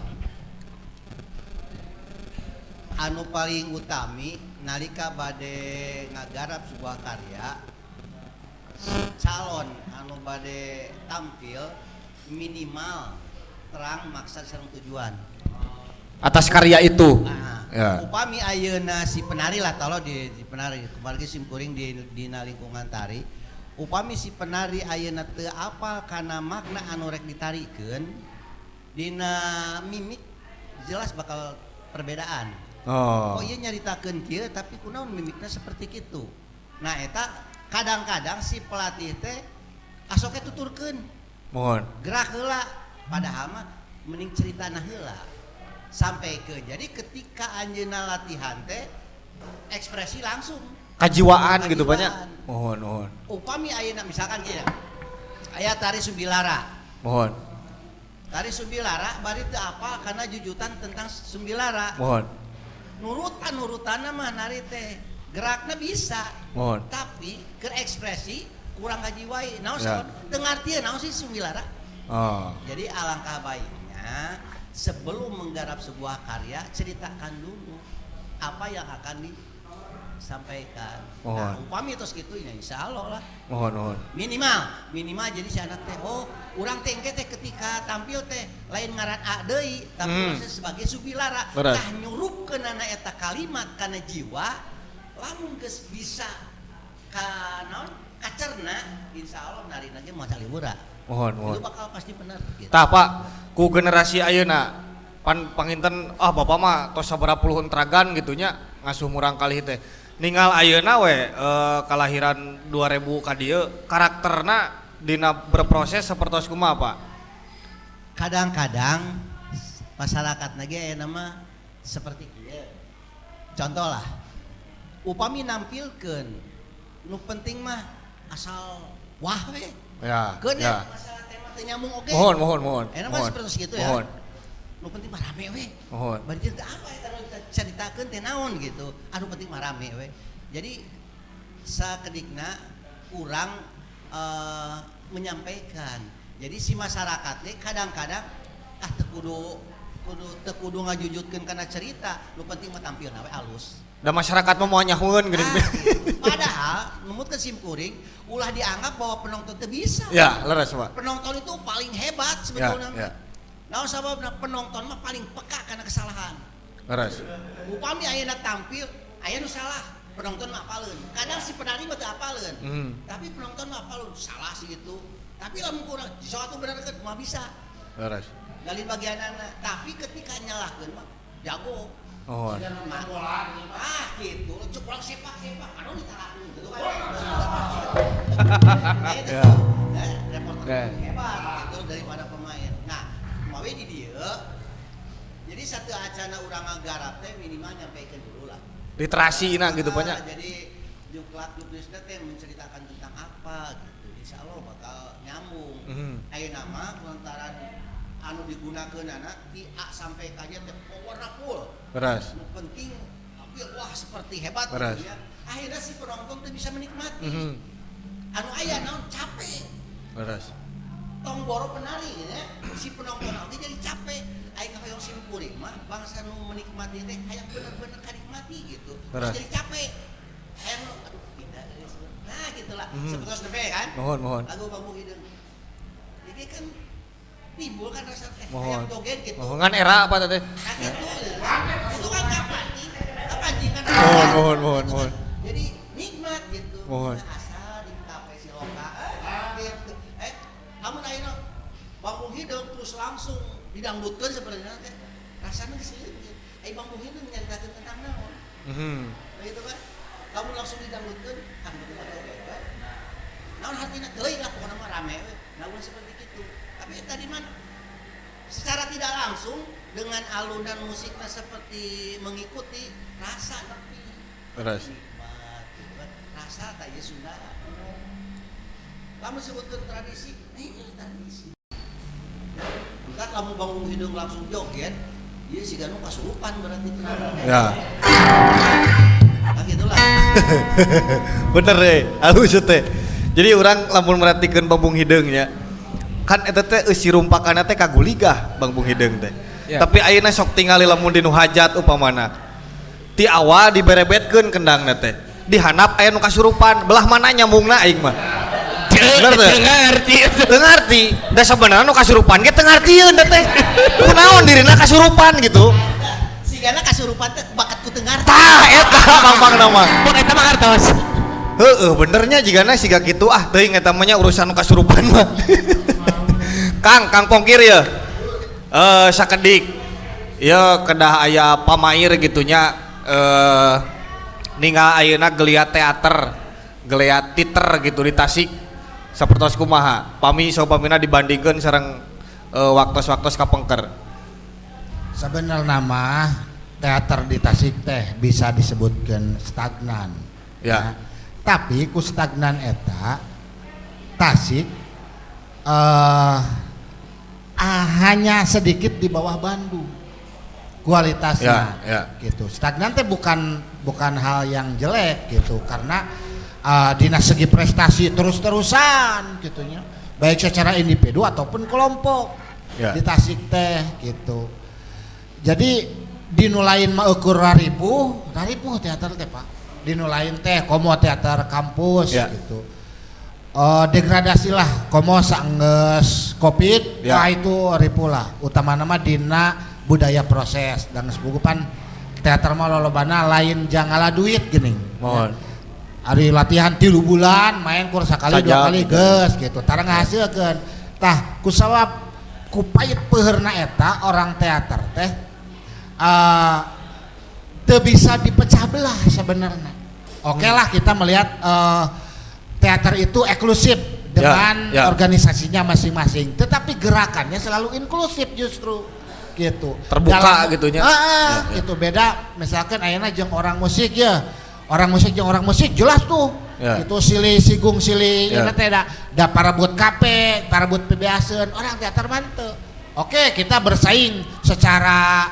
anu paling utami nalika bade ngagarap sebuah karya calon anu bade tampil minimal terang maksud sareng tujuan. atas karya itu Nah, ya. upami ayeuna si penari lah talo di penari kemarin sim kuring di lingkungan tari upami si penari ayeuna teu apal kana makna anu rek ditarikeun dina mimik jelas bakal perbedaan. Oh iya nyaritakeun kieu tapi kunaon mimikna seperti kitu. Nah eta kadang-kadang si pelatih teh asoknya tuturkeun mohon gerak heula padahal mah mending ceritana heula sampai ke jadi ketika anjeunna latihan teh ekspresi langsung kajiwaan gitu banyak mohon upami ayeuna misalkan kieu aya tari Sumbilara mohon bari teu apal karena jujutan tentang Sumbilara mohon nurutan mah nari teh gerakna bisa mohon tapi ke ekspresi kurang ngajiwai naon ya. dengartieun naon sih Sumbilara oh jadi alangkah baiknya sebelum menggarap sebuah karya ceritakan dulu apa yang akan disampaikan. Nah, upami tos kitu ya insyaallah lah. Mohon. Minimal jadi si anak teh oh urang teh engke teh ketika tampil teh lain ngaran A deui tapi sebagai Sumbilara tah nyurupkeun eta kalimat kana jiwa lamun geus bisa ka naon kacerna insyaallah narina ge moal liburan. Mohon. Itu bakal pasti benar gitu. Tah Pak, ku generasi ayeuna panginten bapak mah tos sabaraha puluh entragan gitunya ngasuh murang kali teh. Ningal ayeuna we kalahiran 2000 ka dieu karakterna dina berproses sapertos kumaha Pak? Kadang-kadang masyarakat ge nama seperti kieu. Contoh lah, upami nampilkeun nu penting mah asal wah we. Ya. Keun Ya. masalah tema teu nyambung oge. Mohon. Mah seperti itu ya. Mohon. Nu penting mah rame we. Mohon. Bari teu apa eta nu caritakeun teh naon gitu. Anu penting mah rame we. Jadi sakedikna urang menyampaikan. Jadi si masyarakat teh kadang-kadang teu kudu ngajujutkeun kana cerita, nu penting mah tampilna we alus. Da masyarakat mah moal nyahoeun geuning. Padahal numutkeun simkuring ulah dianggap bahwa penonton teu bisa. Ya, leres Pak. Penonton itu paling hebat sebetulnya. Ya. Nah, sababna penonton mah paling peka karena kesalahan. Leres. Upami ayeuna tampil, aya nu salah, penonton mah apaleun. Kadang si penari mah teu apaleun. Tapi penonton mah apaleun, salah sih itu. Tapi lamun kurang, sesuatu bener kan mah bisa. Leres. Galin bagianana, tapi ketika nyalahkeun mah jago. Oh. Gitu, cuk ulang sepak-sepak, anu ditarakeun gitu kan. Ya. Reporter hebat gitu daripada pemain. Nah, mawe di dieu. Jadi satu acana urang ngagarap teh minimal nyampaikan dulu lah. Literasina gitu banyak. Jadi juknisna teh menceritakan tentang apa gitu. Insyaallah bakal nyambung. Ayeuna mah lantaran anu digunakeunana ti A sampai ka nya teh powerful. Beras. Nu penting tampil wah seperti hebat Beras. gitu ya. Akhirnya si penonton teh bisa menikmati. Anu aya naon capek. Beras. Tong boro penari ya. Si penonton oge jadi capek. Aing kahoyong simkuring mah bangsa nu menikmati teh hayang bener-bener kanikmati gitu. Terus Beras. jadi capek. Hayang nu aduh pindah deui. Nah gitulah. Seperti nepe kan? Mohon. Lagu Bambu Hideung. Jadi kan timbul kan rasa teh Mohon. hayang joget gitu. Mohon kan era apa teh? Nah gitu. Itu kan kapan nih? Kapan sih kan? Mohon. Jadi nikmat gitu. Mohon. Asal di kafe si Loka. Gitu. Kamu ayeuna Bambu Hideung terus langsung didangdutkeun sebenarnya teh. Rasana geus leutik. Bambu Hideung nyaritakeun tentang naon? Begitu kan? Kamu langsung didangdutkeun, kan betul betul. Naon hartina teuing lah pokona mah rame we. Naon seperti itu. Tapi tadi mana? Secara tidak langsung dengan alunan musiknya seperti mengikuti rasa tapi Beras. nikmat, gitu kan. Rasa tanya Sunda. Kamu sebutkan tradisi, ini tradisi. Entah kamu bangun hidung langsung joget, dia si Ganu kasurupan berarti itu. Ya. Nah gitulah. Bener deh, halus teh. Jadi orang lamun merhatikan Bambung Hideungnya, kan eta teh eusi rumpakanna teh kaguligah Bambung Hideung teh. Ya. Tapi ayeuna sok tingali lamun di nu hajat upamana. Ti awal diberebetkeun kendangna teh. Dihanap aya nu kasurupan, belah mana nyambungna aing mah. Bener teh? Teu ngarti. Da sabenerna nu kasurupan ge teu ngartieun da teh. Kunaon dirina kasurupan gitu. Si Gana kasurupan teh bakat ku teu ngarti. Tah eta gampang nama. Pun eta mah ngartos. Heeh, benernya jigana siga kitu teuing eta mah nya urusan nu kasurupan mah. Kang Pongkir ya. Sakedik. Ya kedah aya pamair gitunya ninggal ayeuna geliat teater, geliat teater gitu di Tasik. Sapertos kumaha? Pamina dibandingkeun sareng waktos-waktos kapengker. Sebenarnya mah teater di Tasik teh bisa disebutkan stagnan. Ya. Tapi ku stagnan eta Tasik hanya sedikit di bawah Bandung kualitasnya. Ya. Gitu. Stagnan teh bukan hal yang jelek gitu karena dina segi prestasi terus-terusan gitunya. Baik secara individu ataupun kelompok. Ya. Di Tasik teh gitu. Jadi dinulain mah ukur raripuh teater teh Pak. Dinulain teh komo teater kampus Ya. gitu. Degradasi lah komo saenggeus Covid, Ya. nah itu ripuh lah. Utama nama dina budaya proses dan sebugupan teater mah lolobana lain jangala duit geuning. Mohon. Ari latihan 3 bulan main kur sakali 2 Sajam kali gitu. geus gitu. Tara ngahasilkeun. Tah kusabab kupait peurna eta orang teater teh teu bisa dipecah belah sebenarnya. Oke lah kita melihat teater itu eksklusif dengan organisasinya masing-masing, tetapi gerakannya selalu inklusif justru gitu. Terbuka gitunya. Gitu beda misalkan ayeuna jeung orang musik ya. Orang musik jeung orang musik jelas tuh. Itu silih sigung silih ieu teh da parebut kape, parebut PBAseun, orang teater mah teu. Oke, kita bersaing secara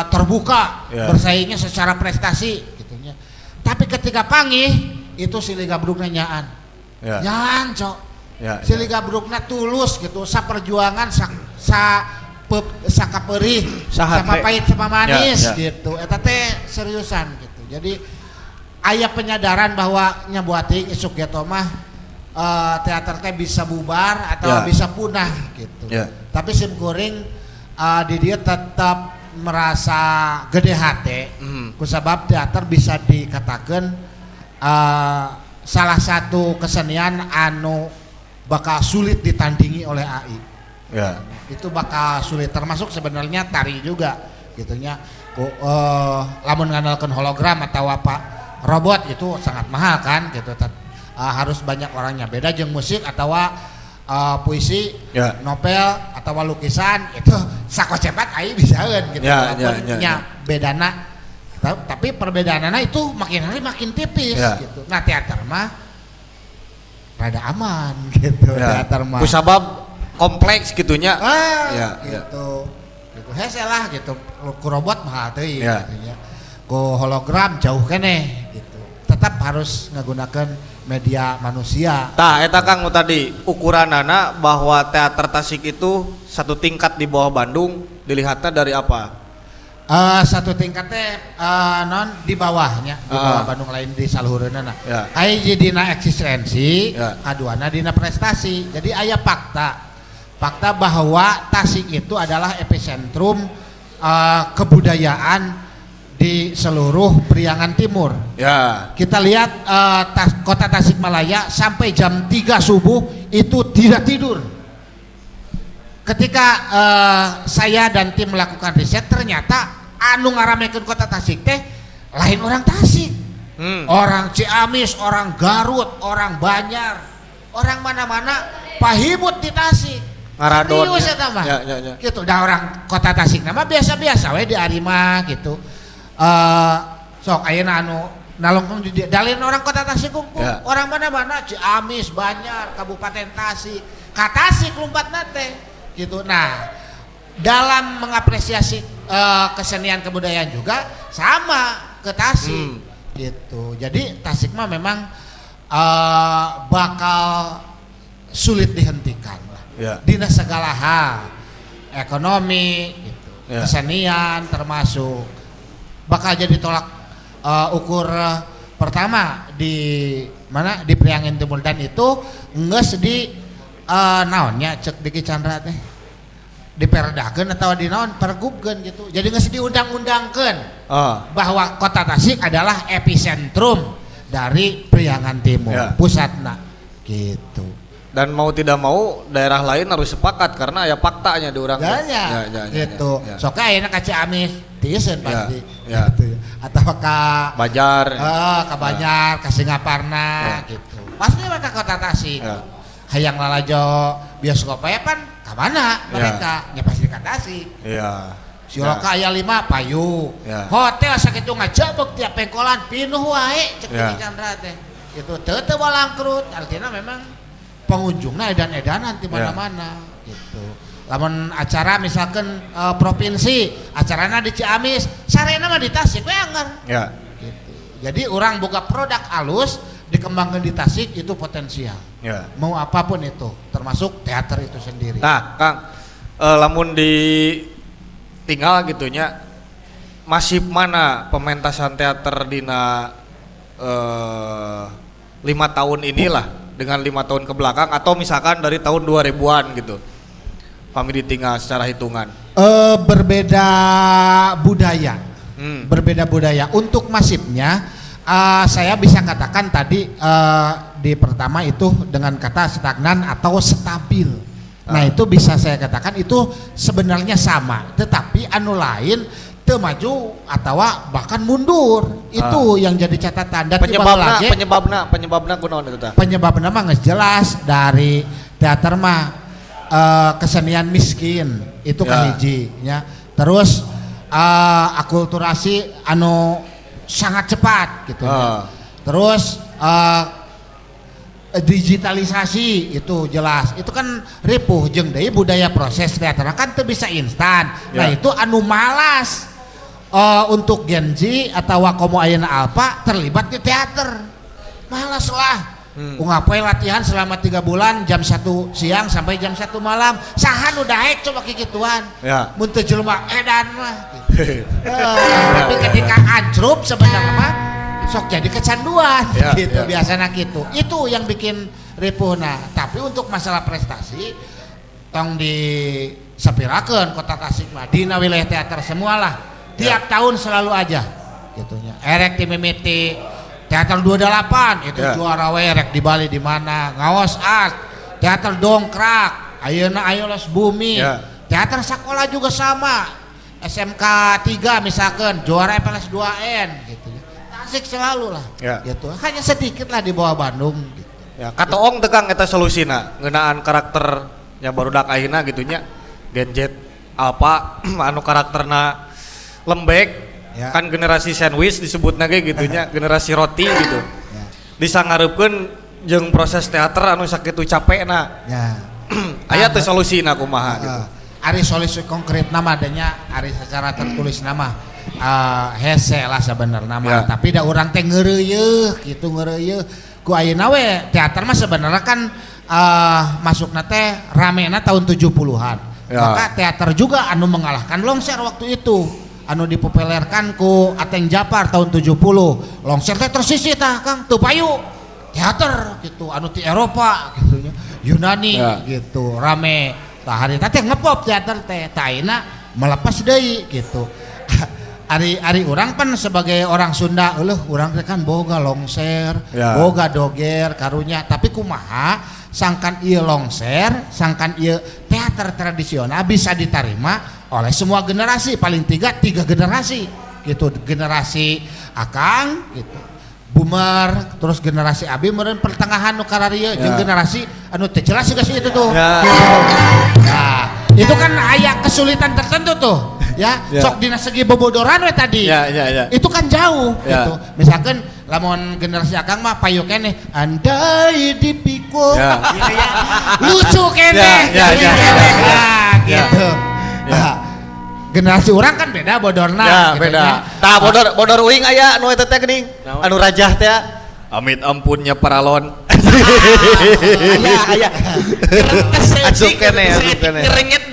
terbuka, bersaingnya secara prestasi gitunya. Tapi ketika panggih itu silih gabrugna nyaan. Nyaan, cok. Silih gabrugna tulus gitu, saperjuangan sakaperih, sama pahit sama manis gitu. Eta teh seriusan gitu. Jadi aya penyadaran bahwa nya buating isuk geto mah teater teh bisa bubar atau bisa punah gitu. Tapi sim kuring di dia tetap merasa gede hati kusabab teater bisa dikatakan salah satu kesenian anu bakal sulit ditandingi oleh AI. Itu bakal sulit, termasuk sebenarnya tari juga gitunya. Lamun ngandalkeun hologram atau apa robot itu sangat mahal kan gitu. Harus banyak orangnya. Beda jeung musik atau puisi, novel atau lukisan itu sakocepat AI bisaeun gitu. Bedana, tapi perbedaannya itu makin hari makin tipis gitu. Nah teater mah rada aman gitu. Teater mah kusabab kompleks gitunya. Gitu. Gitu hese lah gitu. Ku robot mah teuing gitu. Ku hologram jauh keneh gitu. Tetap harus menggunakan media manusia. Tah eta Kang tadi ukuranana bahwa teater Tasik itu satu tingkat di bawah Bandung dilihatnya dari apa? Satu tingkat teh non di bawahnya, di bawah Bandung lain di salureunana. Aya dina eksistensi, kaduana dina prestasi. Jadi aya fakta bahwa Tasik itu adalah epicentrum kebudayaan di seluruh Priangan Timur. Kita lihat kota Tasikmalaya sampai jam 3 subuh itu tidak tidur. Ketika saya dan tim melakukan riset, ternyata anu ngaramekeun kota Tasik teh lain orang Tasik. Orang Ciamis, orang Garut, orang Banjar, orang mana-mana pahibut di Tasik. Ngaradon. Serius eta mah. Gitu. Da orang kota Tasik nama biasa-biasa we di Arima gitu. Sok ayeuna anu nalongkong di dalin orang kota Tasik kumpul, orang mana-mana Ciamis, Banjar, Kabupaten Tasik, ka Tasik lompatna teh gitu. Nah, dalam mengapresiasi kesenian kebudayaan juga sama ke Tasik gitu. Jadi Tasik mah memang bakal sulit dihentikan lah. Dina segala hal, ekonomi gitu, kesenian termasuk bakal jadi tolak ukur pertama di mana di Priangan Timur, dan itu geus di naonnya cek Diki Chandra teh diperdakeun atau di naon pergubkeun gitu. Jadi geus diundang-undangkeun bahwa kota Tasik adalah epicentrum dari Priangan Timur, pusatna gitu. Dan mau tidak mau daerah lain harus sepakat karena ya faktanya di orang gitu. Soke ayeuna ka Ciamis tieun pasti gitu. Atau ka Banjar, ka Banjar, ka Singaparna gitu. Pasti mereka kota Tasik. Hayang lalajo bioskop aya pan ka mana mereka? Nya pasti ka Tasik. Sioloka aya 5 payu. Hotel sakitu ngajabek tiap pengkolan pinuh wae cek Diki Chandra teh. Gitu teu balangkrut, artinya memang pengunjungnya edan-edanan di mana-mana gitu. Lamun acara misalkan provinsi, acaranya di Ciamis, sarena mah di Tasik we anggar. Gitu. Jadi orang boga produk alus dikembangkan di Tasik itu potensial. Mau apapun itu, termasuk teater itu sendiri. Nah, Kang, lamun di tinggal gitunya masih mana pementasan teater dina 5 tahun inilah dengan 5 tahun ke belakang atau misalkan dari tahun 2000-an gitu. Kami ditinggal secara hitungan. Berbeda budaya. Berbeda budaya. Untuk masifnya saya bisa katakan tadi di pertama itu dengan kata stagnan atau stabil. Nah, itu bisa saya katakan itu sebenarnya sama, tetapi anu lain teu maju atau bahkan mundur. Itu yang jadi catatan. Dan penyebabna kunaon eta teh? Penyebabnya mah geus jelas dari teater mah kesenian miskin itu kan hiji ya. Terus akulturasi anu sangat cepat gitu ya. Terus digitalisasi itu jelas. Itu kan ripuh jeung deui budaya proses teater kan teu bisa instan. Nah itu anu malas untuk Gen Z atau komo ayeuna alpha terlibat di teater. Malas lah. Ngapain latihan selama 3 bulan jam 1 siang sampai jam 1 malam. Sahan udah haek coba kikituan. Ya. Mun teu jelema edan mah. Gitu. Tapi ketika anjrup sebenarnya mah sok jadi kecanduan gitu biasanya gitu. Itu yang bikin ripuh. Nah, tapi untuk masalah prestasi tong disepirakeun Kota Tasik mah dina wilayah teater semualah. Tiap tahun selalu aja gitunya. Erek ti mimiti teater 28 itu juara we erek di Bali di mana. Ngaos art, teater dongkrak, ayeuna ayolos bumi. Teater sekolah juga sama. SMK 3 misalkan juara FLS 2N gitu. Tasik selalu lah. Gitu. Hanya sedikit lah di bawah Bandung gitu. Ya, katoong tegang eta solusina ngeunaan karakternya barudak ayeuna gitunya. Gen Z Alpha anu karakterna lembek kan generasi sandwich disebutna ge gitunya generasi roti gitu disangarepkeun jeung proses teater anu sakitu capekna aya teh solusina kumaha gitu. Ari solusi konkret nama adanya ari secara tertulis nama hese lah sebenarnya nama tapi da urang teh ngeureuyeuh gitu ngeureuyeuh ku ayeuna we teater mah sebenarnya kan masukna teh ramena tahun 70-an maka teater juga anu mengalahkan longser waktu itu anu dipopulerkan ku Ateng Japar tahun 70 longser teh tersisi tah Kang teu payu teater gitu anu ti Eropa gitu Yunani gitu rame tah harita teh ngepop teater teh tah ayeuna melepas deui gitu ari urang pan sebagai orang Sunda urang teh kan boga longser boga doger karunya tapi kumaha sangkan ieu longser sangkan ieu teater tradisional bisa diterima oleh semua generasi paling tiga generasi gitu generasi Akang gitu Boomer terus generasi Abi meureun pertengahan nu kararieu jeung generasi anu teu jelas geus itu tuh nah itu kan aya kesulitan tertentu tuh sok dina segi bobodoran we tadi itu kan jauh gitu misalkan lamun generasi Akang mah payu keneh andai dipikul lucu keneh gitu generasi orang kan beda bodorna beda tah bodor uing aya nu eta teh geuning anu rajah teh amit ampunnya paralon aya asup keneh ngerenget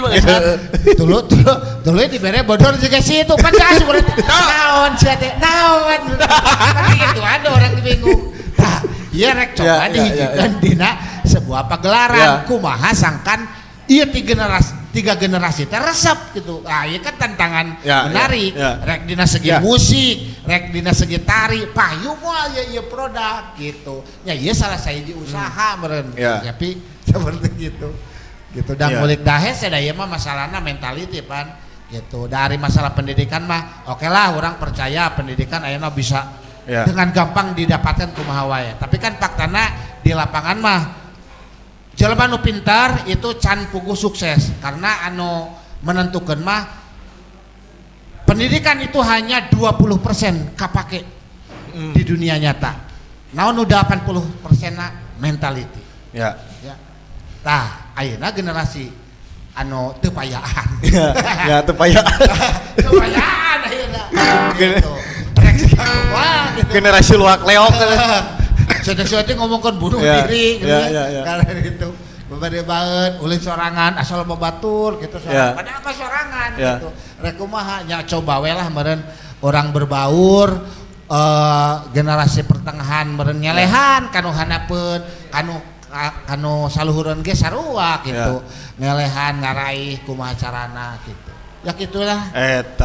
dulu dibere bodor juga situ pan asup naon sia teh naon tapi itu ada orang bingung tah ieu rek coba dihijikeun dina sebuah pagelaran kumaha sangkan iya tiga generasi teresep gitu. Iya kan tantangan menarik. Rek dina segi musik, rek dina segi tari, payung wah iya produk gitu. Ya iya salah saya di usaha meureun. Tapi seperti gitu. Gitu dan mulik dahe saya ieu mah masalahna mentality pan. Gitu. Dari masalah pendidikan mah oke lah orang percaya pendidikan ayeuna bisa dengan gampang didapatkan kumaha wae. Tapi kan faktana di lapangan mah jelema nu pintar itu can puguh sukses karena anu menentukan mah pendidikan itu hanya 20% kapake di dunia nyata. Naon nu 80% na mentality. Tah ayeuna generasi anu teu payaan. Teu payaan. Teu payaan ayeuna. Gitu. Generasi luak leok. Sudah ngomongkan bunuh diri gitu karena itu beberapa banget ulin sorangan asal babatur gitu padahal apa sorangan gitu rekumaha nya coba we lah meureun orang berbaur generasi pertengahan meureun nyelehan kanu hanapeun kanu saluhureun ge sarua gitu ngelehan ngaraih kumaha carana gitu ya gitulah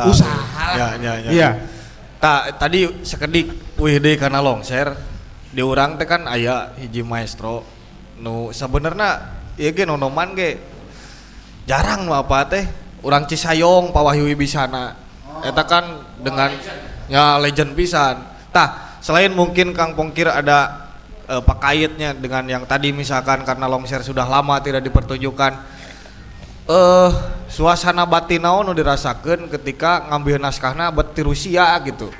usaha lah tadi sekedik wih deui kana longser di urang teh kan aya hiji maestro nu sabenerna ieu ge nonoman ge jarang nu apa teh urang Cisayong Pak Wahyu Wibisana eta kan dengan legend pisan Tah, selain mungkin Kang Pongkir ada pakaitnya dengan yang tadi misalkan karena longshare sudah lama tidak dipertunjukkan, suasana batin naon nu dirasakeun ketika ngambil naskahna bet ti Rusia gitu.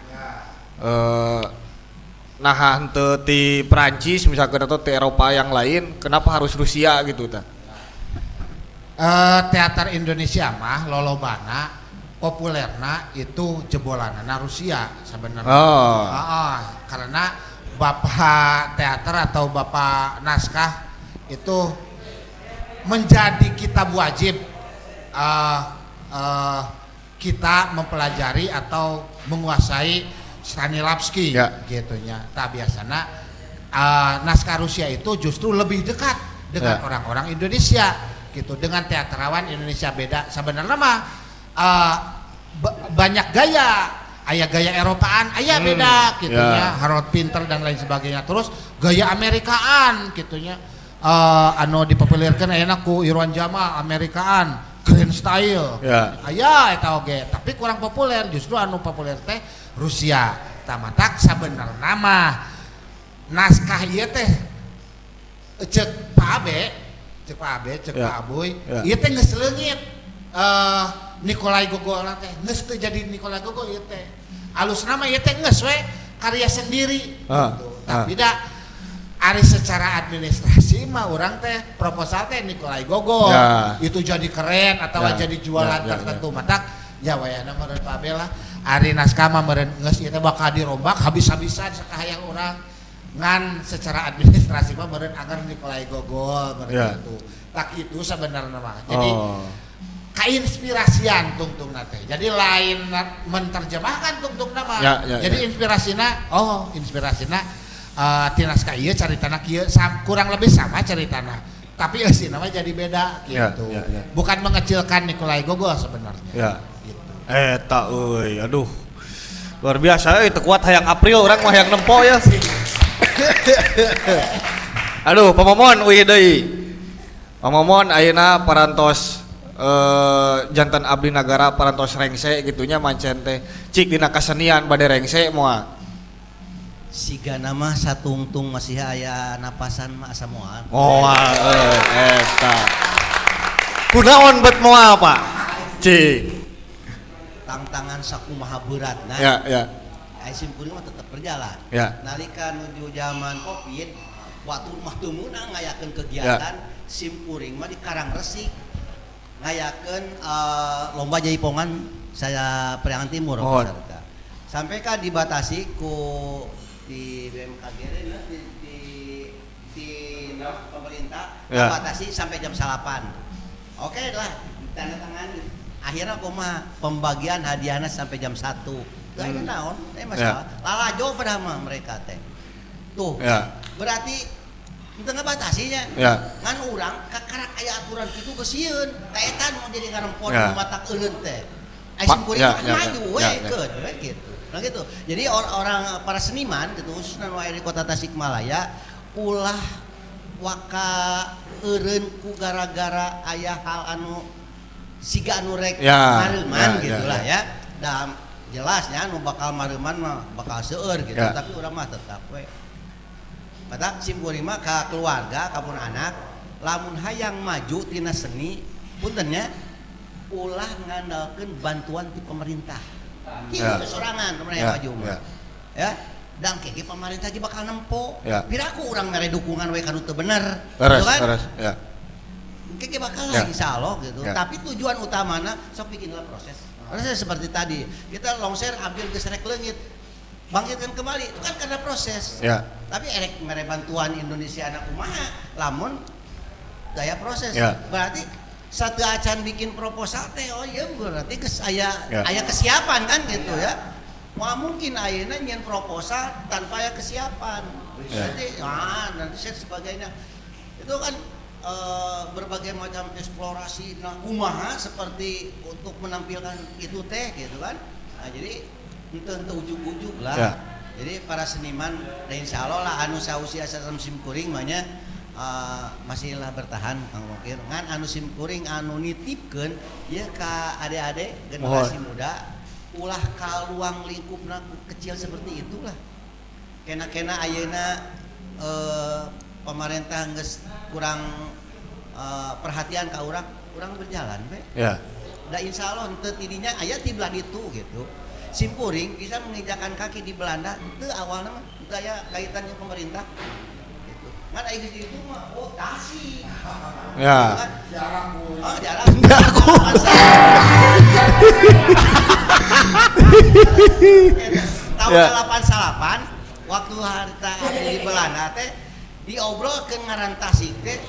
Nah henteu ti Perancis misalkan atau ti Eropa yang lain, kenapa harus Rusia gitu tah? Teater Indonesia mah lolobana populerna itu jebolanana Rusia sebenarnya. Karena bapak teater atau bapak naskah itu menjadi kitab wajib kita mempelajari atau menguasai Stanislavski gitunya. Tak biasanya naskah Rusia itu justru lebih dekat dengan orang-orang Indonesia gitu, dengan teatrawan Indonesia. Beda sebenarnya mah banyak gaya, aya gaya Eropaan, aya beda gitunya, Harold Pinter dan lain sebagainya. Terus gaya Amerikaan gitunya, anu dipopulerkan ayeuna ku Irwan Jamal, Amerikaan, grand style. Aya eta oge, tapi kurang populer. Justru anu populer teh Rusia. Tamatak sabenerna mah naskah ieu teh cek Pak Abe, cek Pak Aboy, ieu teh geus leungit. Nikolai Gogol teh geus teu jadi Nikolai Gogol ieu teh. Alusna mah ieu teh geus we karya sendiri gitu. Tapi da ari secara administrasi mah urang teh proposal teh Nikolai Gogol. Itu jadi keren atau jadi jualan tertentu. Matak ya wayana meureun Pak Abel lah. Ari naskah mah meureun geus ieu teh bakal dirombak habis-habisan sakahayang urang. Ngan secara administrasi mah meureun agar Nikolai Gogol meureun itu. Tak itu sebenarnya mah. Jadi kainspirasian tungtung nate. Jadi lain menerjemahkan tungtung nama. Jadi inspirasina ti naskah ieu caritana kieu kurang lebih sama caritana. Tapi eusina mah jadi beda gitu. Bukan mengecilkan Nikolai Gogol sebenarnya. Gitu. Eta euy, aduh. Luar biasa teu kuat hayang April urang mah hayang nempo ya. Aduh, pamomon euy deui. Pamomon ayeuna parantos jantan abdi nagara parantos rengse gitunya mancen teh cik dina kasenian bade rengse moal siga nama satungtung masih aya napasan mah asa moal eta kunaon bet moal Pak cik tantangan sakumaha beratna Aisim kuring mah tetep berjalan nalika nuju zaman Covid waktu mah teu meunang ngayakeun kegiatan sim kuring mah di Karangresik ngayakeun lomba jaipongan saya Priangan Timur sampai kan dibatasi ku di BMKG di pemerintah dibatasi sampai jam 8. Oke lah tanda tangan akhirnya kumaha pembagian hadiahnya sampai jam 1. Aya naon masalah lalajo pada mah mereka teh tuh berarti tengah batasinya ngan urang kakarak aya aturan kitu geus sieun kaetan mau jadi ngarempon matak euleun teh Aisim kuring maju we keun we gitu. Nah gitu. Jadi orang para seniman gitu khususna nu aya di Kota Tasikmalaya ulah waka eureun ku gara-gara aya hal anu siga anu rek mareuman gitulah ya. Dan jelasnya anu bakal mareuman mah bakal seueur gitu tapi urang mah tetap we batak sim kuring mah ka keluarga ka pun anak lamun hayang maju tina seni puntennya ulah ngandalkeun bantuan ti pemerintah. Kieu sorangan mereka maju mah. Ya, dan keke pemerintah ge bakal nempo. Piraku urang mere dukungan we kanu teu bener. Gitu kan? Keke bakal lah insyaallah gitu. Tapi tujuan utamana sok bikinlah proses. Proses seperti tadi. Kita longshare hampir geus rek leungit. Bangkitkan kembali itu kan karena proses. Tapi erek mere bantuan Indonesia anak kumaha lamun daya proses. Berarti satu acan bikin proposal teh oh iya berarti geus aya kesiapan kan gitu ya. Wah mungkin ayeuna nyen proposal tanpa aya kesiapan. Jadi nanti sebagainya. Itu kan berbagai macam eksplorasi kumaha seperti untuk menampilkan itu teh gitu kan. Nah, jadi untuk ujug-ujug lah. Jadi para seniman dan insya Allah lah anu sausia sareng sim kuring mahnya masihlah bertahan Kang Pongkir. Ngan anu sim kuring anu nitipkeun ya ka adik-adik generasi muda ulah ka luang lingkupna kecil seperti itulah. kena ayeuna pemerintah geus kurang perhatian ka urang berjalan we. Ya. Da insya Allah teu tidinya aya ti Belanda itu gitu. Simpuring bisa menginjakan kaki di Belanda teu awalna mah teu aya kaitan jeung pemerintah. Gitu. Ngan aya geus di itu mah Tasik. Ya. Jarang. Tahun 88 waktu harta di Belanda teh diobrolkeun ngaran Tasik teh.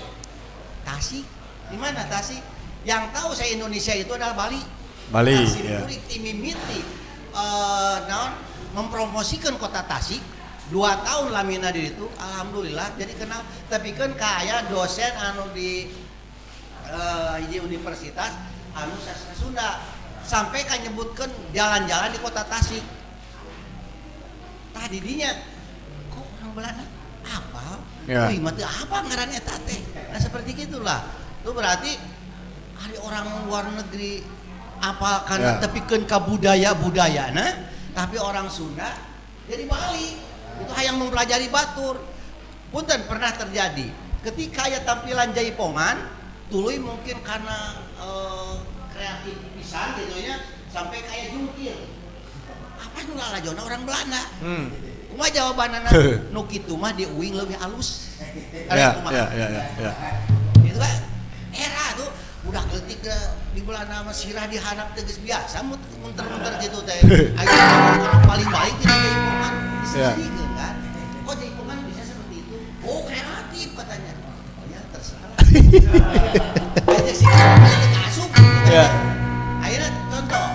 Tasik? Di mana Tasik? Yang tahu saya Indonesia itu adalah Bali. Bali, Tasik ya. itu mimiti mempromosikan kota Tasik 2 tahun lamina di itu, alhamdulillah jadi kenal. Tapi kan kaya dosen anu di universitas anu sastra Sunda sampai kan nyebutkan jalan-jalan di kota Tasik. Tadi dinya kok orang Belanda apa? Ya. Wih, mati apa ngarannya teh? Nah seperti gitulah. Itu berarti hari orang luar negeri apa karena Ya. tepikeun ka budaya nah, tapi orang Sunda jadi Bali itu hayang mempelajari batur. Punten pernah terjadi ketika aya tampilan jaipongan tuluy mungkin karena kreatif pisan gitu nya sampai kayak jungkir. Apa nu lalajona orang Belanda? Kumaha jawabanana? Nu kitu mah di uing leuwih alus. Ya. Itu kan era tuh udah leutik di Belanda mah sirah dihanap teh geus biasa munter-munter gitu teh. Aya orang paling tidak jaipongan disisihkeun kan. Kok jaipongan bisa seperti itu? Oh, kreatif katanya. Oh ya terserah. Aja sih asup. Ya. Akhirnya contoh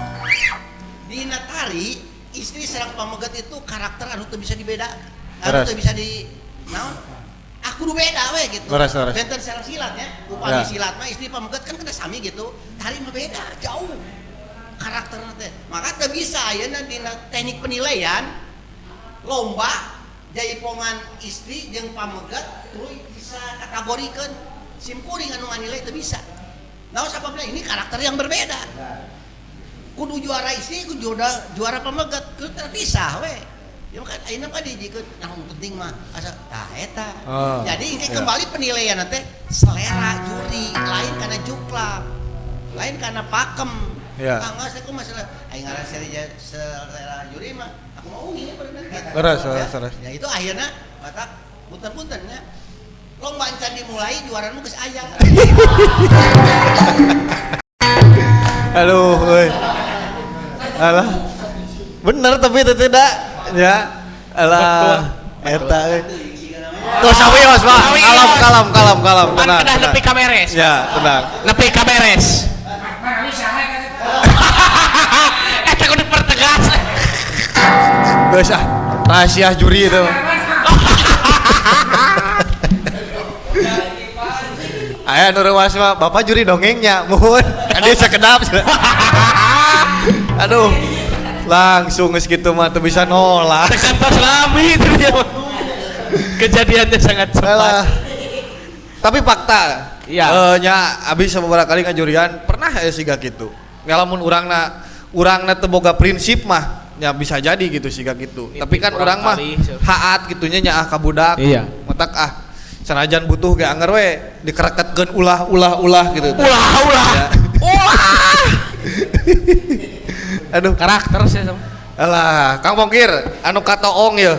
di Natari istri serang pamegat itu karakter anu teu bisa dibeda, anu teu bisa di naon? Aku kudu beda we gitu. Leres. Benten serang silat ya. Upami Ya. silat mah istri pamegat kan kena sami gitu. Tari mah beda, jauh. Karakterna teh. Maka teu bisa ayeuna dina teknik penilaian lomba jaipongan istri jeung pamegat tuluy bisa kategorikeun simkuring anu nganilai teu bisa. Naon sababna ini karakter yang berbeda. Kudu juara istri, kudu juara pemegat, kudu terpisah we. Ya kan ayeuna kan dijikeun yang penting mah asa tah eta. Jadi ini kembali penilaian teh selera juri, lain karena juklak. Lain karena pakem. Ya. Kangga saya masalah aing ngaran selera juri mah aku mau ini bener gitu. Leres. Ya itu akhirnya batak punten-punten nya. Lomba encan dimulai juaraan geus aya. Aduh, euy. Alah. Bener tapi itu tidak. Ya. Alah. Eta euy. Tuh sawios, Pak. Kalem. Pan Tenang. kedah nepi ka beres. Ya, tenang. Nepi ka beres. Eta kudu pertegas. Geus rahasia juri itu. Aya nu reuas mah Bapak juri dongengnya mun. Kan dia sakedap. Aduh. Langsung geus kitu mah teu bisa nolak. Kantos lami itu dia. Kejadiannya sangat cepat. Alah. Tapi fakta. Iya. Nya abis beberapa kali ngajurian pernah siga kitu. Ngalamun urangna teu boga prinsip mah nya bisa jadi gitu siga gitu. Tapi kan urang mah haat gitunya nya ka budak. Iya. Matak sanajan butuh ge anger we dikereketkeun ulah gitu. Ulah. Ya. Aduh, Karakter sih sama. alah, Kang Bongkir, anu katoong ya.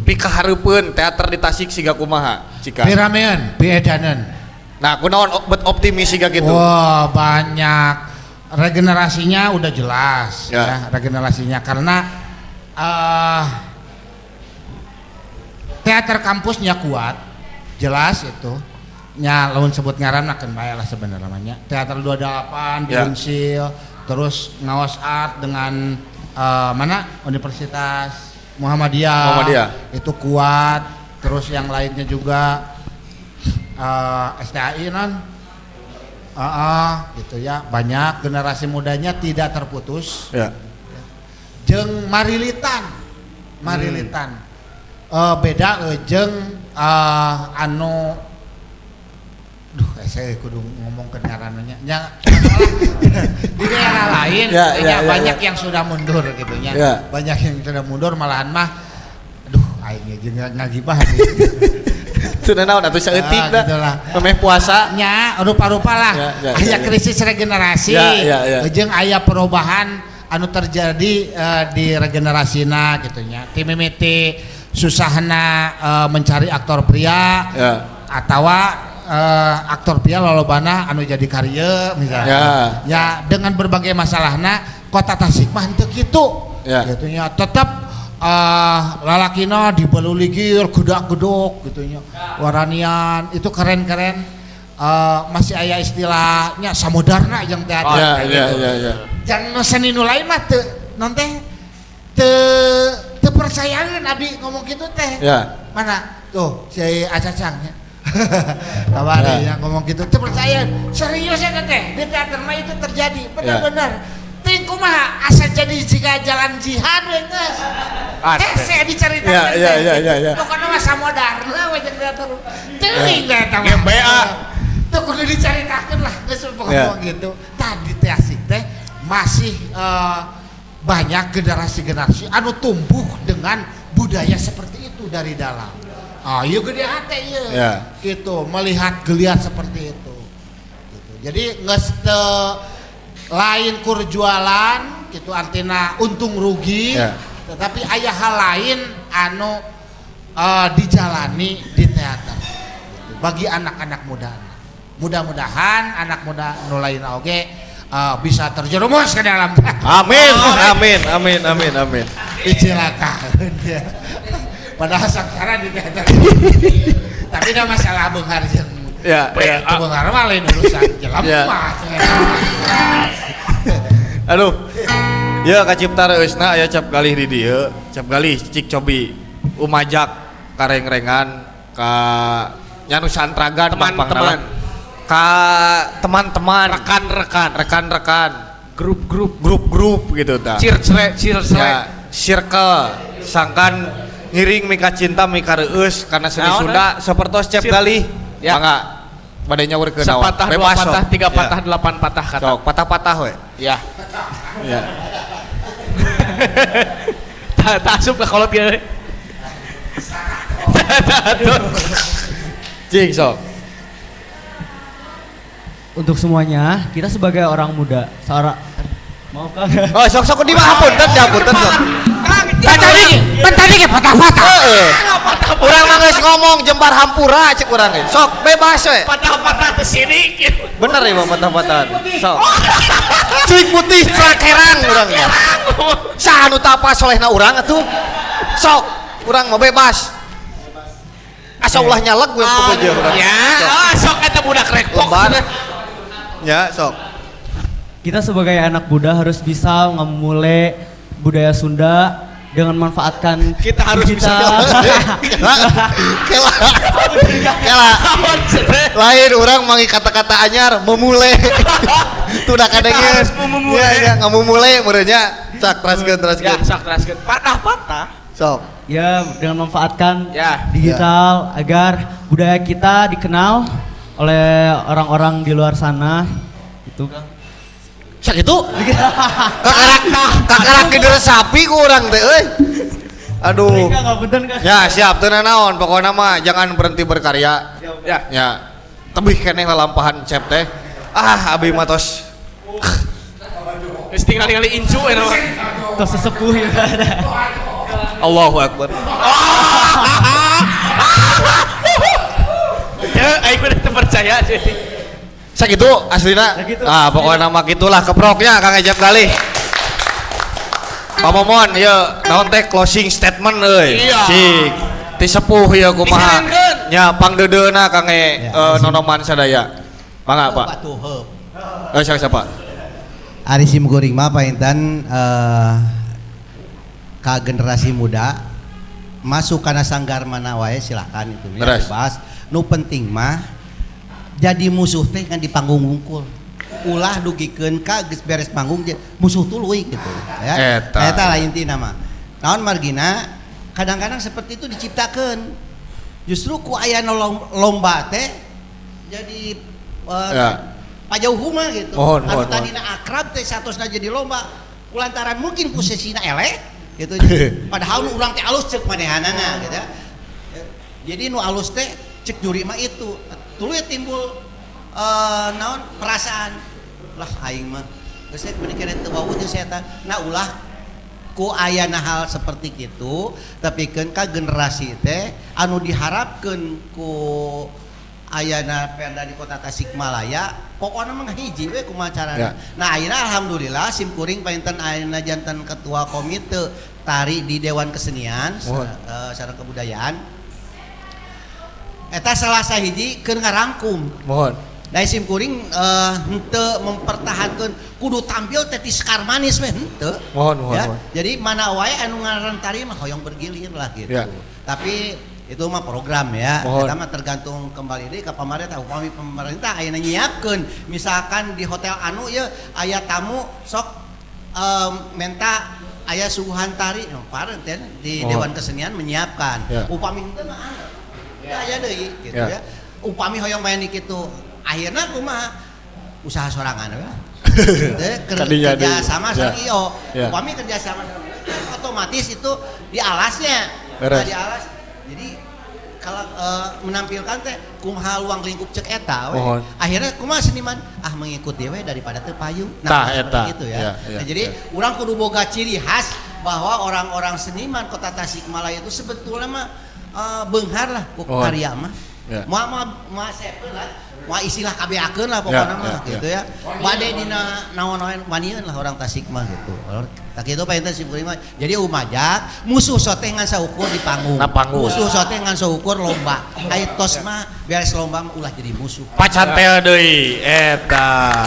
Pikahareupeun teater di Tasik siga kumaha? Cika. Piramean, piedanan. Nah, kunaon optimis siga gitu. Wah, banyak. Regenerasinya udah jelas Ya. regenerasinya karena teater kampusnya kuat, jelas itu. Nya lamun sebut ngaran akan bae lah sebenarnya namanya. Teater 28 di Ya. Unsil, terus ngawas art dengan mana Universitas Muhammadiyah. Itu kuat. Terus yang lainnya juga STAI non. Gitu ya. Banyak generasi mudanya tidak terputus. Ya. Jeung Marilitan. Beda jeung anu saya kudu ngomong ke ngarannya di daerah lain Ya, banyak yang sudah mundur gitu ya. Ya. Banyak yang sudah mundur malahan mah aing jeung ngagibah. Itu naon atuh saeutik Ah, gitu lah. da. Memeh puasa. Nya rupa-rupa lah. Ya, Aya ya. krisis regenerasi. Ya. Jeung aya perubahan anu terjadi di regenerasina gitu nya. Ti mimiti susahna mencari aktor pria Ya. atawa aktor pria lolobana anu jadi karya misalnya. Ya dengan berbagai masalahna kota Tasik mah henteu kitu. Ya. Gitu nya. Tetap lalakina dibaluligir gedak-gedok gitu nya. Waranian itu keren-keren. Masih aya istilahnya samodarna yang teh ada. Ya. Jangan seni nu lain mah teu non teh teu percayaan abi ngomong gitu teh. Ya. Mana tuh si Acacang ya. Tawari yang ngomong gitu teu percaya. Serius ya teh di teater mah itu terjadi benar-benar. Ting kumaha asa jadi jika jalan jihad we geus. Hese dicaritakeun. Ya. Pokona mah samodarna we jeung teater. Teuing eta mah. GBA. Tuh kudu dicaritakeun lah geus pokona gitu. Tadi teh asik teh masih banyak generasi-generasi anu tumbuh dengan budaya seperti itu dari dalam. Iya gede hati ya. Gitu melihat geliat seperti itu. Gitu. Jadi geus lain kur jualan gitu artinya untung rugi, tetapi aya hal lain anu dijalani di teater gitu. Bagi anak-anak muda. Mudah-mudahan anak muda nu lain oge bisa terjerumus ke dalam. Amin. Dicilakakeun dia. Padahal saksara di teater. Tapi da masalah beunghar jeung beunghar mah lain urusan jelema. Aduh. Ya ka Cipta Reusna aya cap galih di dieu, cap galih cik cobi umajak kareng-rengan ka nya Nusantraga teman-teman. Ka teman-teman, rekan-rekan, grup gitu ta. Circle sangkan ngiring mika cinta mika reus karena seni Sunda sapertos cep galih. Mangga bade nyaurkeun naon. Sepatah, dua patah, tiga patah, 8 patah kata. Sok patah-patah we. Ya. Ya. Tak asup ke kolot gini. Cing sok. Untuk semuanya, kita sebagai orang muda, seorang mau Kang? Oh, sok di mah hapunten sok. Tadi ge patah-patah. Urang mah geus ngomong jembar hampura cek urang ge. Sok bebas we. Patah-patah ke sini. Bener ya patah-patahan. Sok. Cuik putih trakeran urang nya. Saha nu tapa solehna urang atuh. Sok, urang mah bebas. Asa ulah nyaleg we peupeujeuh urang. Ya, sok eta budak rekpok. Lebar. Ya, sok. Kita sebagai anak muda harus bisa memulai budaya Sunda dengan memanfaatkan Kita harus bisa. Kela. Lain orang mangi kata-kata anyar memulai. Tuh udah kadangnya. Ya, ngamumulai meureunnya. Cak teraskeun. Ya, sok teraskeun. Patah-patah. Sok. Ya, dengan memanfaatkan Ya. digital agar budaya kita dikenal oleh orang-orang di luar sana. Itu Kang. Sak itu? Kakarak kider sapi ku urang teh euy. Aduh. Ya, siap teu naon pokona mah jangan berhenti berkarya. Ya. Tebih keneh lalampahan cep teh. Abi mah tos. Geus tinggal-tinggal incu eta mah. Tos sesepuh ya. Allahu Akbar. Ya, aing udah terpercaya jadi. Sak itu aslina. Pokoknya nama gitulah keproknya Kang Ejep galih. Pamomon ya naon teh closing statement euy. Cik. Ti sepuh ya kumaha. Nya pangdeudeuna Kang nonoman sadaya. Mangga Pak. Siapa? Ari Simkuring mah paintan ka generasi muda masuk kana sanggar mana wae silakan itu ya bebas. Nu penting mah jadi musuh teh kan di panggung wungkul. Ulah dugikeun ka geus beres panggung musuh tuluy gitu ya. Eta lah intina mah. Naon margina kadang-kadang seperti itu diciptakeun. Justru ku aya lomba teh jadi pajauh mah gitu. Anu tadina akrab teh satosna jadi lomba kulantaran mungkin posesina eleh gitu. Padahal nu urang teh alus cek manehanana gitu. Jadi nu alus teh cek juri mah itu tuluy timbul naon perasaan lah aing mah geus meni keneh teu wawuh jeung setan. Nah ulah ku ayana hal seperti itu tapi kan ka generasi teh anu diharapkeun ku ayana perda di kota Tasikmalaya pokoknya mah hiji we kumaha carana. Ya. Nah ayeuna alhamdulillah simkuring painten ayeuna janten ketua komite tari di Dewan Kesenian sareng kebudayaan eta salah sahiji keur ngarangkum. Mohon. Da simkuring henteu mempertahankeun kudu tampil teh ti sekar manis we henteu. Mohon. Jadi mana wae anu ngaran tari mah hoyong bergilir lah gitu. Ya. Tapi itu mah program ya. Mohon. Eta mah tergantung kembali deui ka pamarentah. Upami pemerintah ayeuna nyiapkeun misalkan di hotel anu ye aya tamu sok menta aya suguhan tari pareuten di Dewan Kesenian menyiapkan. Ya. Upami henteu mah aya deui gitu Ya. ya. Upami hoyong main di kitu akhirnya kumaha usaha sorangan we lah. Tadinya Kerja di- sama ya. sama IO. Ya. Upami kerja sama otomatis itu di alasnya. Beres. Nah, di alas. Jadi kalau menampilkan teh kumaha luang lingkup cek eta we. Mohon. Akhirnya kumaha seniman mengikuti we daripada teu payu. Tah, seperti eta. itu ya. Ya, ya, Nah, jadi ya. urang kudu boga ciri khas bahwa orang-orang seniman Kota Tasikmalaya itu sebetulnya mah beunghar lah ku Mohon. karya mah. Ya. Moal sepeun lah. Moal istilah kabeakeun lah pokoknya mah gitu ya. Bade dina naon-naon wanieun lah orang Tasik mah gitu. Tak kitu painten simkuring mah. Jadi umajak musuh soteh ngan saukur di panggung. Na panggung. Musuh soteh ngan saukur lomba. Ai tos mah beres lomba mah ulah jadi musuh. Pacan teh deui eta.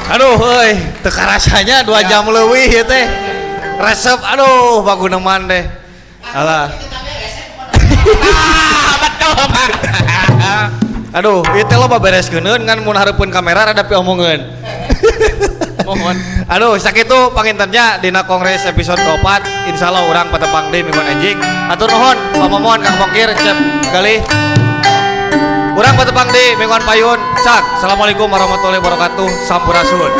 Aduh euy, teu karasanya 2 jam leuwih ieu teh. Resep aduh baguneman deh. Alah. Betul Pak. Aduh, ieu teh loba bereskeun ngan mun hareupeun kamera rada piomongeun. Mohon. Aduh, sakitu pangintennya dina kongres episode keempat. Insyaallah urang patepang deui mingguan enjing. Atur nuhun, pamomohon Kang Bongkir cep galih. Urang patepang deui mingguan payun. Cak. Assalamualaikum warahmatullahi wabarakatuh. Sampurasun.